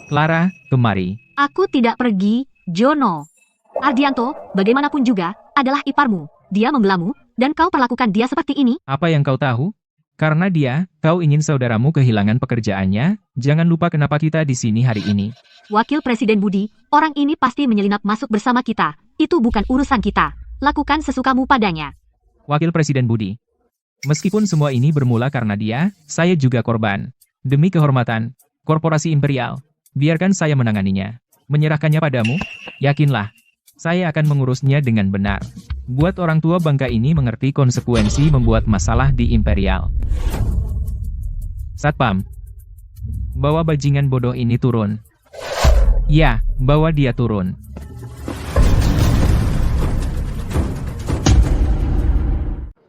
Clara, kemari. Aku tidak pergi, Jono. Ardianto, bagaimanapun juga, adalah iparmu. Dia membelamu, dan kau perlakukan dia seperti ini? Apa yang kau tahu? Karena dia, kau ingin saudaramu kehilangan pekerjaannya, jangan lupa kenapa kita di sini hari ini. Wakil Presiden Budi, orang ini pasti menyelinap masuk bersama kita. Itu bukan urusan kita. Lakukan sesukamu padanya. Wakil Presiden Budi. Meskipun semua ini bermula karena dia, saya juga korban. Demi kehormatan, korporasi imperial, biarkan saya menanganinya. Menyerahkannya padamu? Yakinlah, saya akan mengurusnya dengan benar. Buat orang tua bangka ini mengerti konsekuensi membuat masalah di imperial. Satpam. Bawa bajingan bodoh ini turun. Ya, bawa dia turun.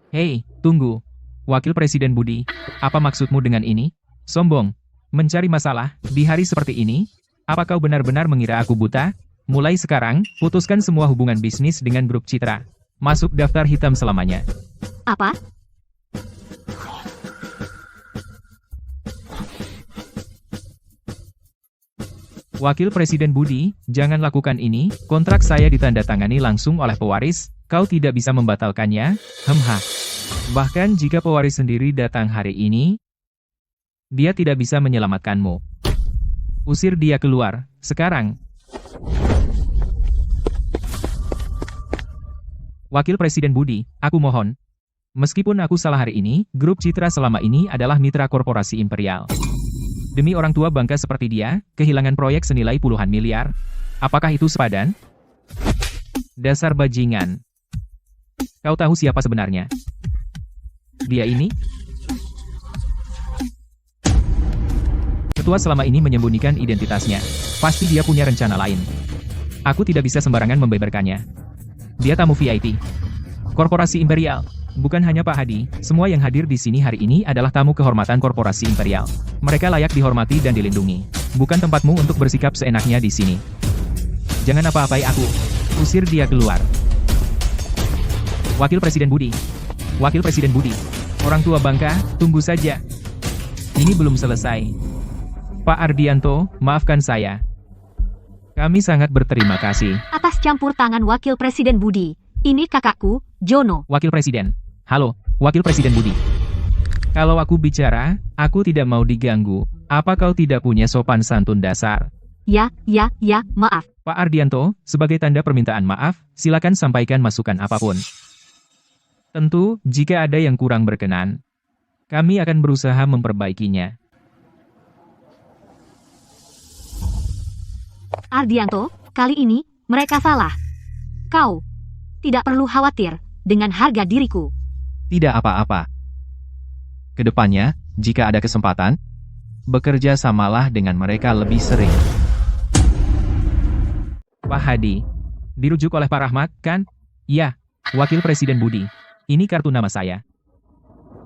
Hei, tunggu. Wakil Presiden Budi, apa maksudmu dengan ini? Sombong. Mencari masalah, di hari seperti ini? Apa kau benar-benar mengira aku buta? Mulai sekarang, putuskan semua hubungan bisnis dengan grup Citra. Masuk daftar hitam selamanya. Apa? Wakil Presiden Budi, jangan lakukan ini, kontrak saya ditandatangani langsung oleh pewaris, kau tidak bisa membatalkannya, Bahkan jika pewaris sendiri datang hari ini, dia tidak bisa menyelamatkanmu. Usir dia keluar, sekarang. Wakil Presiden Budi, aku mohon. Meskipun aku salah hari ini, grup Citra selama ini adalah mitra korporasi imperial. Demi orang tua bangka seperti dia, kehilangan proyek senilai puluhan miliar. Apakah itu sepadan? Dasar bajingan. Kau tahu siapa sebenarnya? Dia ini? Ketua selama ini menyembunyikan identitasnya. Pasti dia punya rencana lain. Aku tidak bisa sembarangan membeberkannya. Dia tamu VIP. Korporasi Imperial. Bukan hanya Pak Hadi, semua yang hadir di sini hari ini adalah tamu kehormatan Korporasi Imperial. Mereka layak dihormati dan dilindungi. Bukan tempatmu untuk bersikap seenaknya di sini. Jangan apa-apai aku. Usir dia keluar. Wakil Presiden Budi. Wakil Presiden Budi. Orang tua bangka, tunggu saja. Ini belum selesai. Pak Ardianto, maafkan saya. Kami sangat berterima kasih. Atas campur tangan Wakil Presiden Budi. Ini kakakku, Jono. Wakil Presiden. Halo, Wakil Presiden Budi. Kalau aku bicara, aku tidak mau diganggu. Apa kau tidak punya sopan santun dasar? Ya, maaf. Pak Ardianto, sebagai tanda permintaan maaf, silakan sampaikan masukan apapun. Tentu, jika ada yang kurang berkenan, kami akan berusaha memperbaikinya. Ardianto, kali ini, mereka salah. Kau tidak perlu khawatir dengan harga diriku. Tidak apa-apa. Kedepannya, jika ada kesempatan, bekerja samalah dengan mereka lebih sering. Pak Hadi. Dirujuk oleh Pak Rahmat, kan? Ya, Wakil Presiden Budi. Ini kartu nama saya.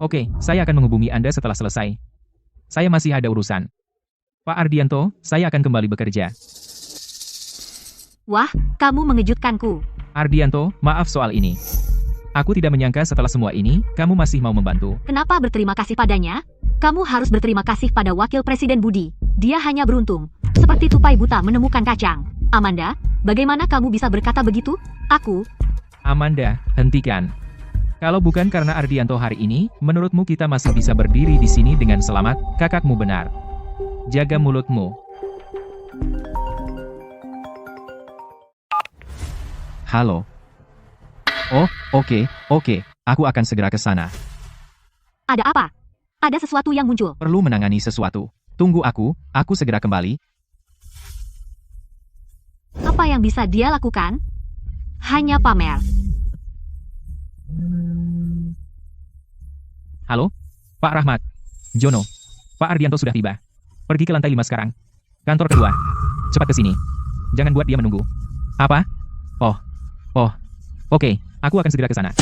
Oke, saya akan menghubungi Anda setelah selesai. Saya masih ada urusan. Pak Ardianto, saya akan kembali bekerja. Wah, kamu mengejutkanku. Ardianto, maaf soal ini. Aku tidak menyangka setelah semua ini, kamu masih mau membantu. Kenapa berterima kasih padanya? Kamu harus berterima kasih pada Wakil Presiden Budi. Dia hanya beruntung, seperti tupai buta menemukan kacang. Amanda, bagaimana kamu bisa berkata begitu? Amanda, hentikan. Kalau bukan karena Ardianto hari ini, menurutmu kita masih bisa berdiri di sini dengan selamat? Kakakmu benar. Jaga mulutmu. Halo. Oh, oke. Aku akan segera ke sana. Ada apa? Ada sesuatu yang muncul. Perlu menangani sesuatu. Tunggu aku segera kembali. Apa yang bisa dia lakukan? Hanya pamer. Halo? Pak Rahmat. Jono. Pak Ardianto sudah tiba. Pergi ke lantai 5 sekarang. Kantor kedua. Cepat ke sini. Jangan buat dia menunggu. Apa? Oh. Oke, aku akan segera ke sana.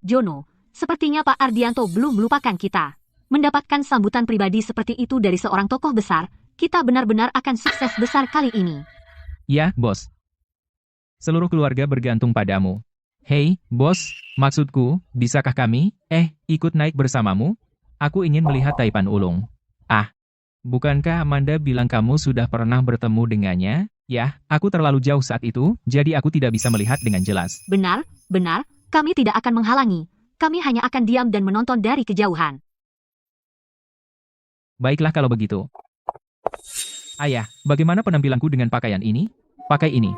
Jono, sepertinya Pak Ardianto belum melupakan kita. Mendapatkan sambutan pribadi seperti itu dari seorang tokoh besar, kita benar-benar akan sukses besar kali ini. Ya, bos. Seluruh keluarga bergantung padamu. Hei, bos, maksudku, bisakah kami, ikut naik bersamamu? Aku ingin melihat Taipan Ulung. Bukankah Amanda bilang kamu sudah pernah bertemu dengannya? Ya, aku terlalu jauh saat itu, jadi aku tidak bisa melihat dengan jelas. Benar, kami tidak akan menghalangi. Kami hanya akan diam dan menonton dari kejauhan. Baiklah kalau begitu. Ayah, bagaimana penampilanku dengan pakaian ini? Pakai ini.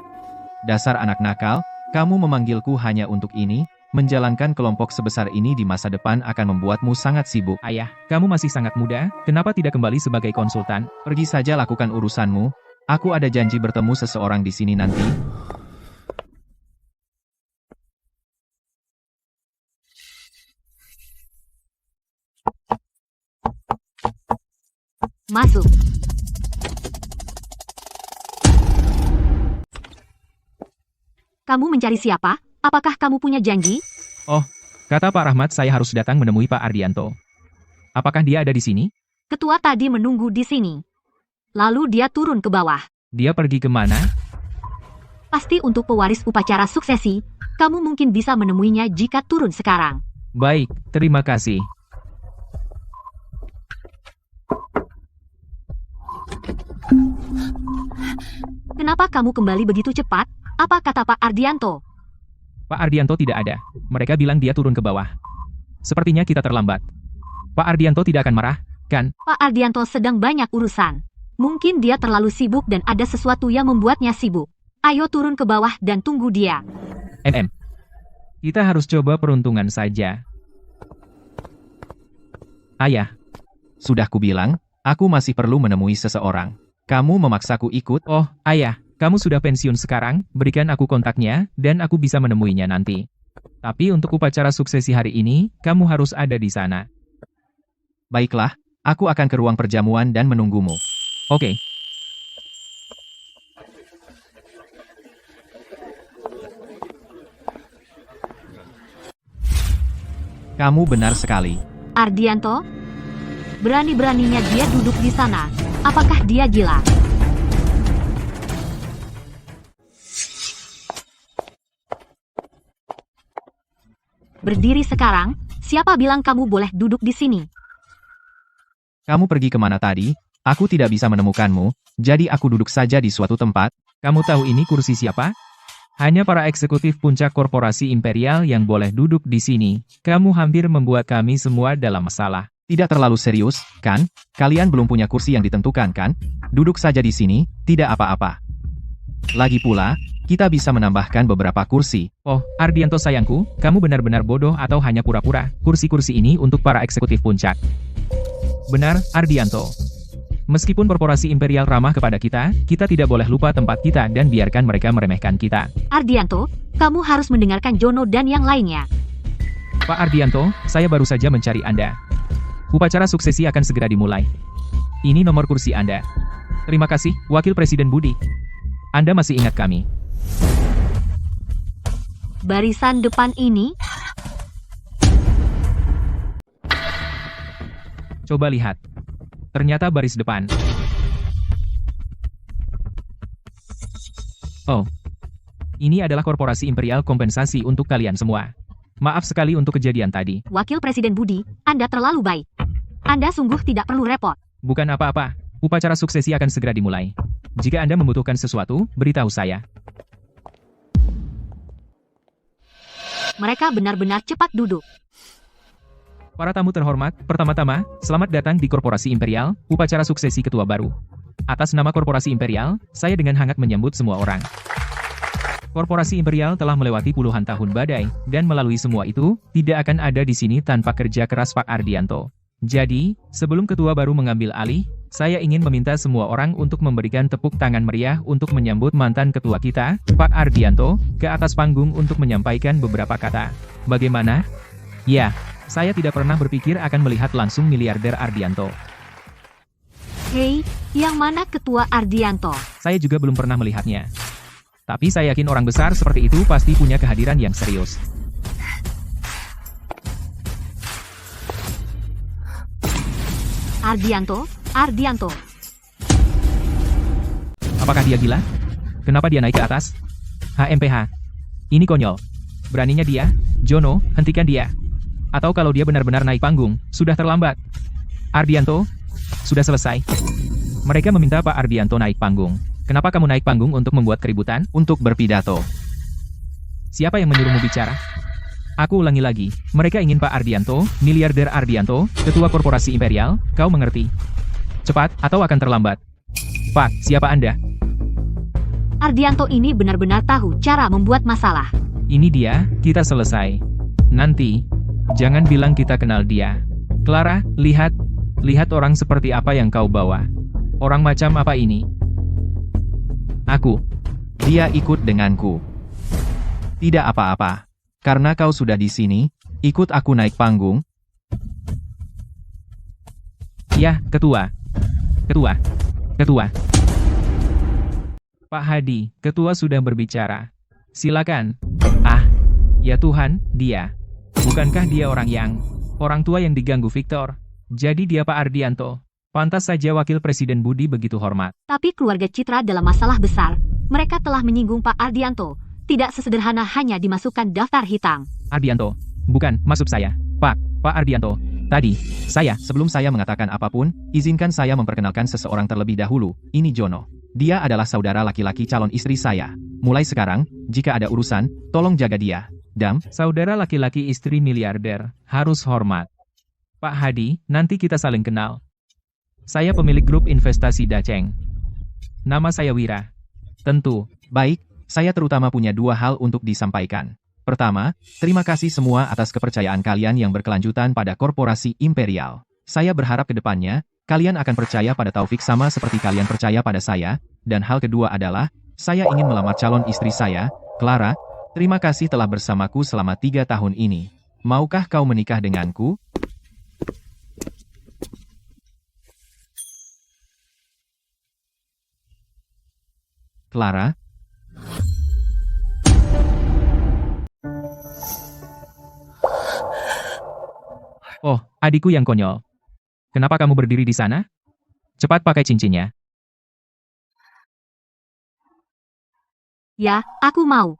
Dasar anak nakal, kamu memanggilku hanya untuk ini? Menjalankan kelompok sebesar ini di masa depan akan membuatmu sangat sibuk. Ayah, kamu masih sangat muda, kenapa tidak kembali sebagai konsultan? Pergi saja lakukan urusanmu. Aku ada janji bertemu seseorang di sini nanti. Masuk. Kamu mencari siapa? Apakah kamu punya janji? Oh, kata Pak Rahmat saya harus datang menemui Pak Ardianto. Apakah dia ada di sini? Ketua tadi menunggu di sini. Lalu dia turun ke bawah. Dia pergi kemana? Pasti untuk pewaris upacara suksesi. Kamu mungkin bisa menemuinya jika turun sekarang. Baik, terima kasih. Kenapa kamu kembali begitu cepat? Apa kata Pak Ardianto? Pak Ardianto tidak ada. Mereka bilang dia turun ke bawah. Sepertinya kita terlambat. Pak Ardianto tidak akan marah, kan? Pak Ardianto sedang banyak urusan. Mungkin dia terlalu sibuk dan ada sesuatu yang membuatnya sibuk. Ayo turun ke bawah dan tunggu dia. Kita harus coba peruntungan saja. Ayah. Sudah kubilang, aku masih perlu menemui seseorang. Kamu memaksaku ikut? Oh, ayah, kamu sudah pensiun sekarang, berikan aku kontaknya, dan aku bisa menemuinya nanti. Tapi untuk upacara suksesi hari ini, kamu harus ada di sana. Baiklah, Aku akan ke ruang perjamuan dan menunggumu. Oke. Kamu benar sekali. Ardianto? Berani-beraninya dia duduk di sana. Apakah dia gila? Berdiri sekarang, siapa bilang kamu boleh duduk di sini? Kamu pergi kemana tadi? Aku tidak bisa menemukanmu, jadi aku duduk saja di suatu tempat. Kamu tahu ini kursi siapa? Hanya para eksekutif puncak korporasi imperial yang boleh duduk di sini. Kamu hampir membuat kami semua dalam masalah. Tidak terlalu serius, kan? Kalian belum punya kursi yang ditentukan, kan? Duduk saja di sini, tidak apa-apa. Lagi pula, kita bisa menambahkan beberapa kursi. Oh, Ardianto sayangku, kamu benar-benar bodoh atau hanya pura-pura. Kursi-kursi ini untuk para eksekutif puncak. Benar, Ardianto. Meskipun korporasi imperial ramah kepada kita tidak boleh lupa tempat kita dan biarkan mereka meremehkan kita. Ardianto, kamu harus mendengarkan Jono dan yang lainnya. Pak Ardianto, saya baru saja mencari Anda. Upacara suksesi akan segera dimulai. Ini nomor kursi Anda. Terima kasih, Wakil Presiden Budi. Anda masih ingat kami. Barisan depan ini, Coba lihat. Ternyata baris depan. Oh. Ini adalah korporasi imperial kompensasi untuk kalian semua. Maaf sekali untuk kejadian tadi. Wakil Presiden Budi, Anda terlalu baik. Anda sungguh tidak perlu repot. Bukan apa-apa. Upacara suksesi akan segera dimulai. Jika Anda membutuhkan sesuatu, beritahu saya. Mereka benar-benar cepat duduk. Para tamu terhormat, pertama-tama, selamat datang di Korporasi Imperial, upacara suksesi ketua baru. Atas nama Korporasi Imperial, saya dengan hangat menyambut semua orang. Korporasi Imperial telah melewati puluhan tahun badai, dan melalui semua itu, tidak akan ada di sini tanpa kerja keras Pak Ardianto. Jadi, sebelum ketua baru mengambil alih, saya ingin meminta semua orang untuk memberikan tepuk tangan meriah untuk menyambut mantan ketua kita, Pak Ardianto, ke atas panggung untuk menyampaikan beberapa kata. Bagaimana? Ya. Saya tidak pernah berpikir akan melihat langsung miliarder Ardianto. Hei, yang mana ketua Ardianto? Saya juga belum pernah melihatnya. Tapi saya yakin orang besar seperti itu pasti punya kehadiran yang serius. Ardianto, Ardianto. Apakah dia gila? Kenapa dia naik ke atas? HMPH. Ini konyol. Beraninya dia, Jono, hentikan dia. Atau kalau dia benar-benar naik panggung, sudah terlambat. Ardianto, sudah selesai. Mereka meminta Pak Ardianto naik panggung. Kenapa kamu naik panggung untuk membuat keributan? Untuk berpidato. Siapa yang menyuruhmu bicara? Aku ulangi lagi. Mereka ingin Pak Ardianto, miliarder Ardianto, ketua korporasi imperial, kau mengerti? Cepat, atau akan terlambat. Pak, siapa Anda? Ardianto ini benar-benar tahu cara membuat masalah. Ini dia, kita selesai. Nanti, jangan bilang kita kenal dia. Clara, lihat orang seperti apa yang kau bawa. Orang macam apa ini? Aku. Dia ikut denganku. Tidak apa-apa. Karena kau sudah di sini, ikut aku naik panggung. Ya, ketua. Ketua. Pak Hadi, ketua sudah berbicara. Silakan. Ah, ya Tuhan, dia. Bukankah dia orang tua yang diganggu Victor? Jadi dia Pak Ardianto. Pantas saja Wakil Presiden Budi begitu hormat. Tapi keluarga Citra dalam masalah besar. Mereka telah menyinggung Pak Ardianto. Tidak sesederhana hanya dimasukkan daftar hitam. Ardianto. Bukan, maksud saya. Pak Ardianto. Tadi, saya. Sebelum saya mengatakan apapun, izinkan saya memperkenalkan seseorang terlebih dahulu. Ini Jono. Dia adalah saudara laki-laki calon istri saya. Mulai sekarang, jika ada urusan, tolong jaga dia. Dam, Saudara laki-laki istri miliarder, harus hormat. Pak Hadi, nanti kita saling kenal. Saya pemilik grup investasi Daceng. Nama saya Wira. Tentu. baik, saya terutama punya dua hal untuk disampaikan. Pertama, terima kasih semua atas kepercayaan kalian yang berkelanjutan pada korporasi imperial. Saya berharap ke depannya, kalian akan percaya pada Taufik sama seperti kalian percaya pada saya. Dan hal kedua adalah, saya ingin melamar calon istri saya, Clara. Terima kasih telah bersamaku selama 3 tahun ini. Maukah kau menikah denganku? Clara? Oh, adikku yang konyol. Kenapa kamu berdiri di sana? Cepat pakai cincinnya. Ya, aku mau.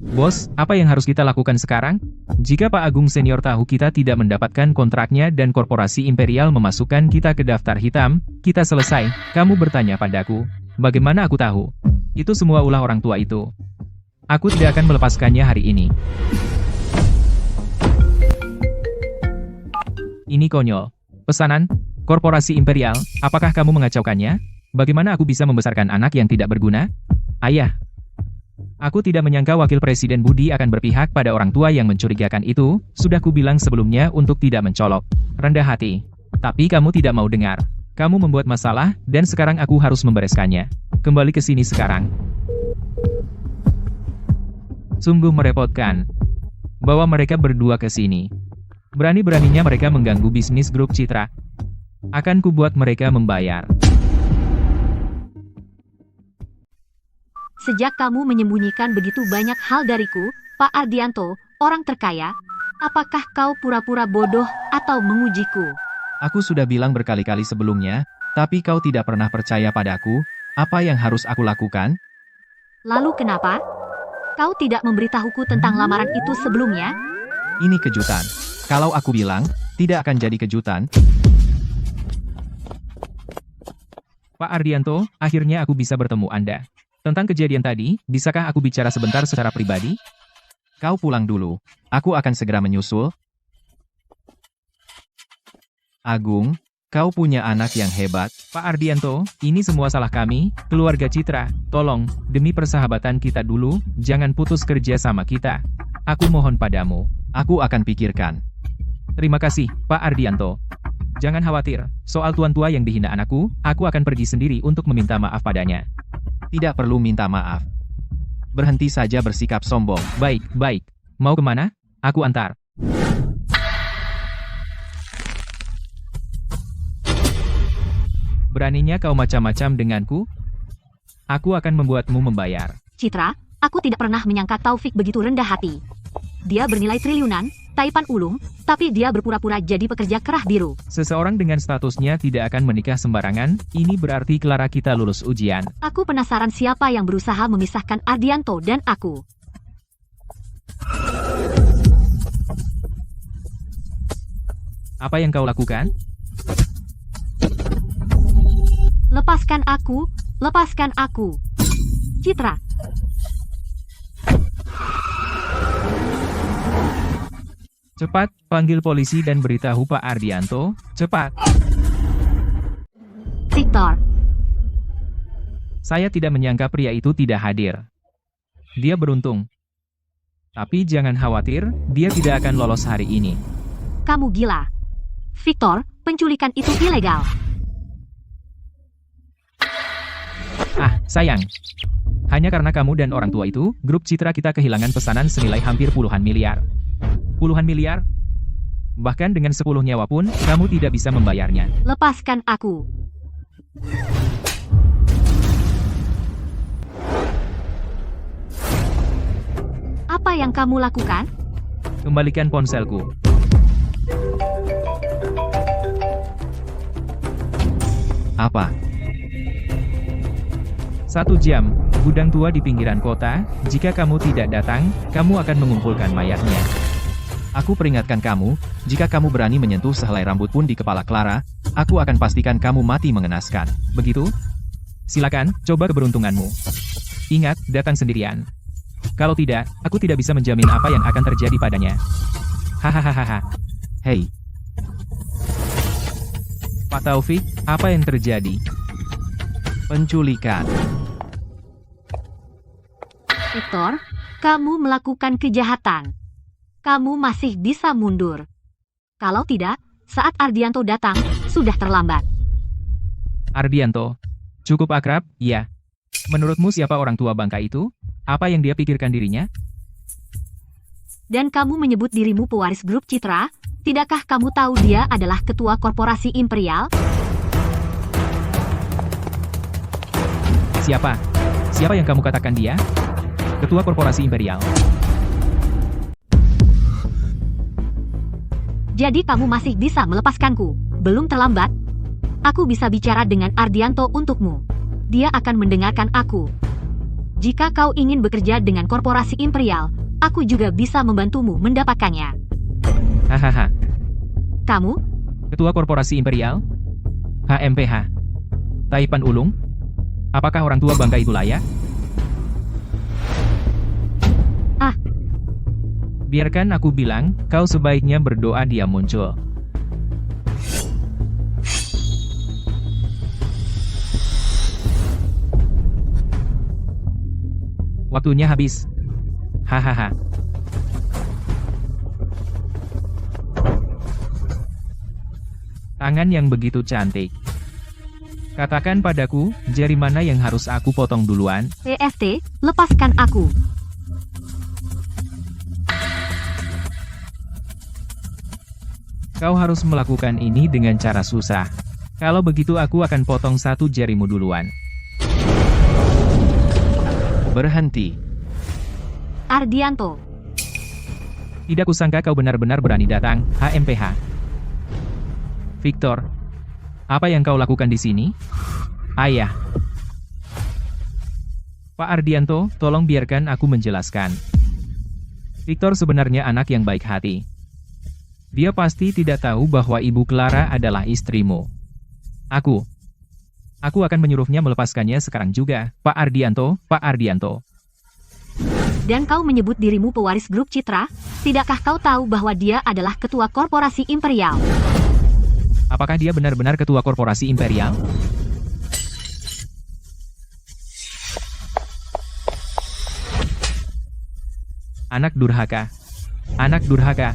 Bos, apa yang harus kita lakukan sekarang? Jika Pak Agung Senior tahu kita tidak mendapatkan kontraknya dan korporasi imperial memasukkan kita ke daftar hitam, kita selesai. Kamu bertanya padaku, bagaimana aku tahu? Itu semua ulah orang tua itu. Aku tidak akan melepaskannya hari ini. Ini konyol. Pesanan, korporasi imperial, apakah kamu mengacaukannya? Bagaimana aku bisa membesarkan anak yang tidak berguna? Ayah. Aku tidak menyangka Wakil Presiden Budi akan berpihak pada orang tua yang mencurigakan itu, sudah kubilang sebelumnya untuk tidak mencolok. Rendah hati. Tapi kamu tidak mau dengar. Kamu membuat masalah, dan sekarang aku harus membereskannya. Kembali ke sini sekarang. Sungguh merepotkan. Bawa mereka berdua ke sini. Berani-beraninya mereka mengganggu bisnis grup Citra. Akan kubuat mereka membayar. Sejak kamu menyembunyikan begitu banyak hal dariku, Pak Ardianto, orang terkaya, apakah kau pura-pura bodoh atau mengujiku? Aku sudah bilang berkali-kali sebelumnya, tapi kau tidak pernah percaya padaku. Apa yang harus aku lakukan? Lalu kenapa? Kau tidak memberitahuku tentang lamaran itu sebelumnya? Ini kejutan. Kalau aku bilang, tidak akan jadi kejutan. Pak Ardianto, akhirnya aku bisa bertemu Anda. Tentang kejadian tadi, bisakah aku bicara sebentar secara pribadi? Kau pulang dulu. Aku akan segera menyusul. Agung, kau punya anak yang hebat. Pak Ardianto, ini semua salah kami, keluarga Citra. Tolong, demi persahabatan kita dulu, jangan putus kerja sama kita. Aku mohon padamu. Aku akan pikirkan. Terima kasih, Pak Ardianto. Jangan khawatir, soal tuan tua yang dihina anakku, aku akan pergi sendiri untuk meminta maaf padanya. Tidak perlu minta maaf. Berhenti saja bersikap sombong. Baik, baik. Mau kemana? Aku antar. Beraninya kau macam-macam denganku? Aku akan membuatmu membayar. Citra, aku tidak pernah menyangka Taufik begitu rendah hati. Dia bernilai triliunan, taipan ulung, tapi dia berpura-pura jadi pekerja kerah biru. Seseorang dengan statusnya tidak akan menikah sembarangan, ini berarti Clara kita lulus ujian. Aku penasaran siapa yang berusaha memisahkan Ardianto dan aku. Apa yang kau lakukan? Lepaskan aku, lepaskan aku. Citra. Cepat, panggil polisi dan beritahu Pak Ardianto, cepat. Victor. Saya tidak menyangka pria itu tidak hadir. Dia beruntung. Tapi jangan khawatir, dia tidak akan lolos hari ini. Kamu gila. Victor, penculikan itu ilegal. Ah, sayang. Hanya karena kamu dan orang tua itu, grup Citra kita kehilangan pesanan senilai hampir puluhan miliar. Puluhan miliar? Bahkan dengan 10 nyawa pun, kamu tidak bisa membayarnya. Lepaskan aku. Apa yang kamu lakukan? Kembalikan ponselku. Apa? 1 jam, gudang tua di pinggiran kota, jika kamu tidak datang, kamu akan mengumpulkan mayatnya. Aku peringatkan kamu, jika kamu berani menyentuh sehelai rambut pun di kepala Clara, aku akan pastikan kamu mati mengenaskan. Begitu? Silakan, coba keberuntunganmu. Ingat, datang sendirian. Kalau tidak, aku tidak bisa menjamin apa yang akan terjadi padanya. Hahaha. Hei, Pak Taufik, apa yang terjadi? penculikan. Victor, kamu melakukan kejahatan. Kamu masih bisa mundur. Kalau tidak, saat Ardianto datang, sudah terlambat. Ardianto. Cukup akrab, ya. Menurutmu siapa orang tua bangka itu? Apa yang dia pikirkan dirinya? Dan kamu menyebut dirimu pewaris grup Citra? Tidakkah kamu tahu dia adalah ketua korporasi imperial? Siapa? Siapa yang kamu katakan dia? Ketua Korporasi Imperial. Jadi kamu masih bisa melepaskanku. Belum terlambat. Aku bisa bicara dengan Ardianto untukmu. Dia akan mendengarkan aku. Jika kau ingin bekerja dengan Korporasi Imperial, aku juga bisa membantumu mendapatkannya. Hahaha. Kamu? Ketua Korporasi Imperial? HMPH. Taipan Ulung? Apakah orang tua bangka itu layak? Ah. Biarkan aku bilang, kau sebaiknya berdoa dia muncul. Waktunya habis. Hahaha. Tangan yang begitu cantik. Katakan padaku, jari mana yang harus aku potong duluan? EFT, lepaskan aku. Kau harus melakukan ini dengan cara susah. Kalau begitu aku akan potong satu jarimu duluan. Berhenti. Ardianto. Tidak kusangka kau benar-benar berani datang, HMPH. Victor. Apa yang kau lakukan di sini? Ayah. Pak Ardianto, tolong biarkan aku menjelaskan. Victor sebenarnya anak yang baik hati. Dia pasti tidak tahu bahwa Ibu Clara adalah istrimu. Aku akan menyuruhnya melepaskannya sekarang juga, Pak Ardianto, Pak Ardianto. Dan kau menyebut dirimu pewaris grup Citra? Tidakkah kau tahu bahwa dia adalah ketua Korporasi Imperial? Apakah dia benar-benar ketua Korporasi Imperial? Anak durhaka. Anak durhaka.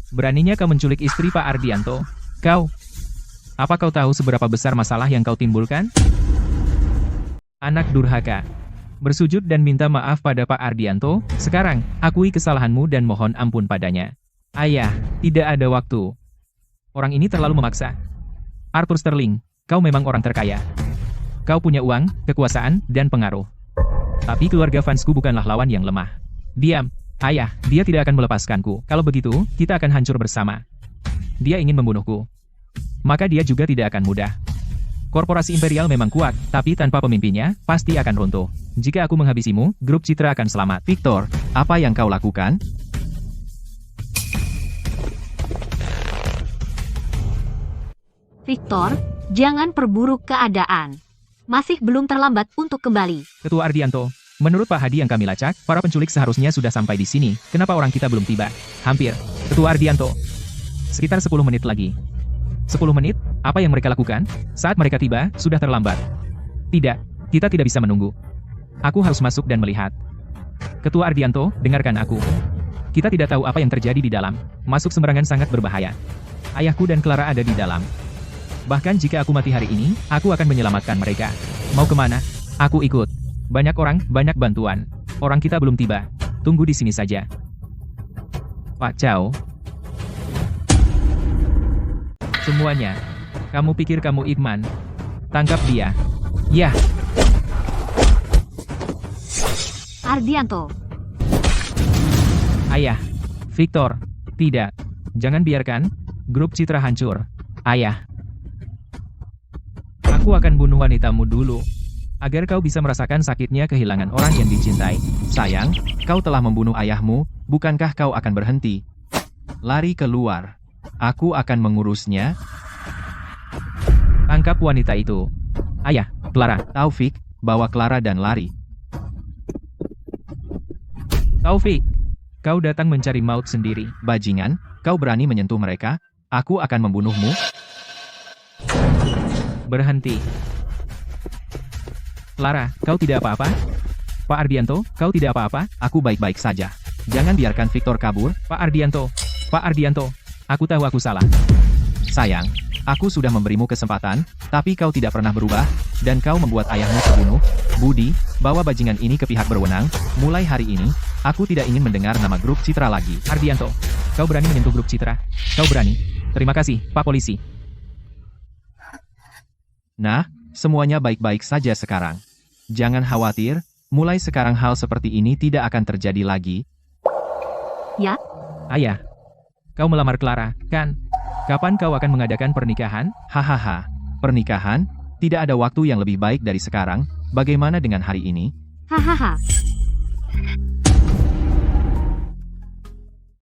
Beraninya kau menculik istri Pak Ardianto? Kau? Apa kau tahu seberapa besar masalah yang kau timbulkan? Anak durhaka. Bersujud dan minta maaf pada Pak Ardianto. Sekarang, akui kesalahanmu dan mohon ampun padanya. Ayah, tidak ada waktu. Orang ini terlalu memaksa. Arthur Sterling, kau memang orang terkaya. Kau punya uang, kekuasaan, dan pengaruh. Tapi keluarga fansku bukanlah lawan yang lemah. Diam. Ayah, dia tidak akan melepaskanku. Kalau begitu, kita akan hancur bersama. Dia ingin membunuhku. Maka dia juga tidak akan mudah. Korporasi Imperial memang kuat, tapi tanpa pemimpinnya, pasti akan runtuh. Jika aku menghabisimu, grup Citra akan selamat. Victor, apa yang kau lakukan? Victor, jangan perburuk keadaan. Masih belum terlambat untuk kembali. Ketua Ardianto, menurut Pak Hadi yang kami lacak, para penculik seharusnya sudah sampai di sini. Kenapa orang kita belum tiba? Hampir. Ketua Ardianto. Sekitar 10 menit lagi. 10 menit? Apa yang mereka lakukan? Saat mereka tiba, sudah terlambat. Tidak, kita tidak bisa menunggu. Aku harus masuk dan melihat. Ketua Ardianto, dengarkan aku. Kita tidak tahu apa yang terjadi di dalam. Masuk sembarangan sangat berbahaya. Ayahku dan Clara ada di dalam. Bahkan jika aku mati hari ini, aku akan menyelamatkan mereka. Mau kemana? Aku ikut. Banyak orang, banyak bantuan. Orang kita belum tiba. Tunggu di sini saja. Pak Chow. Semuanya. Kamu pikir kamu Ip-Man? Tangkap dia. Ya. Ardianto. Ayah. Victor. Tidak. Jangan biarkan grup Citra hancur. Ayah. Aku akan bunuh wanitamu dulu. Agar kau bisa merasakan sakitnya kehilangan orang yang dicintai. Sayang, kau telah membunuh ayahmu, bukankah kau akan berhenti? Lari keluar. Aku akan mengurusnya. Tangkap wanita itu. Ayah, Clara. Taufik, bawa Clara dan lari. Taufik, kau datang mencari maut sendiri. Bajingan, kau berani menyentuh mereka? Aku akan membunuhmu. Berhenti. Clara, kau tidak apa-apa? Pak Ardianto, kau tidak apa-apa? Aku baik-baik saja. Jangan biarkan Victor kabur. Pak Ardianto, Pak Ardianto, aku tahu aku salah. Sayang, aku sudah memberimu kesempatan, tapi kau tidak pernah berubah, dan kau membuat ayahmu terbunuh. Budi, bawa bajingan ini ke pihak berwenang. Mulai hari ini, aku tidak ingin mendengar nama grup Citra lagi. Ardianto, kau berani menyentuh grup Citra? Kau berani? Terima kasih, Pak Polisi. Nah, semuanya baik-baik saja sekarang. Jangan khawatir, mulai sekarang hal seperti ini tidak akan terjadi lagi. Ya, Ayah, kau melamar Clara, kan? Kapan kau akan mengadakan pernikahan? Hahaha, pernikahan? Tidak ada waktu yang lebih baik dari sekarang, bagaimana dengan hari ini? hahaha.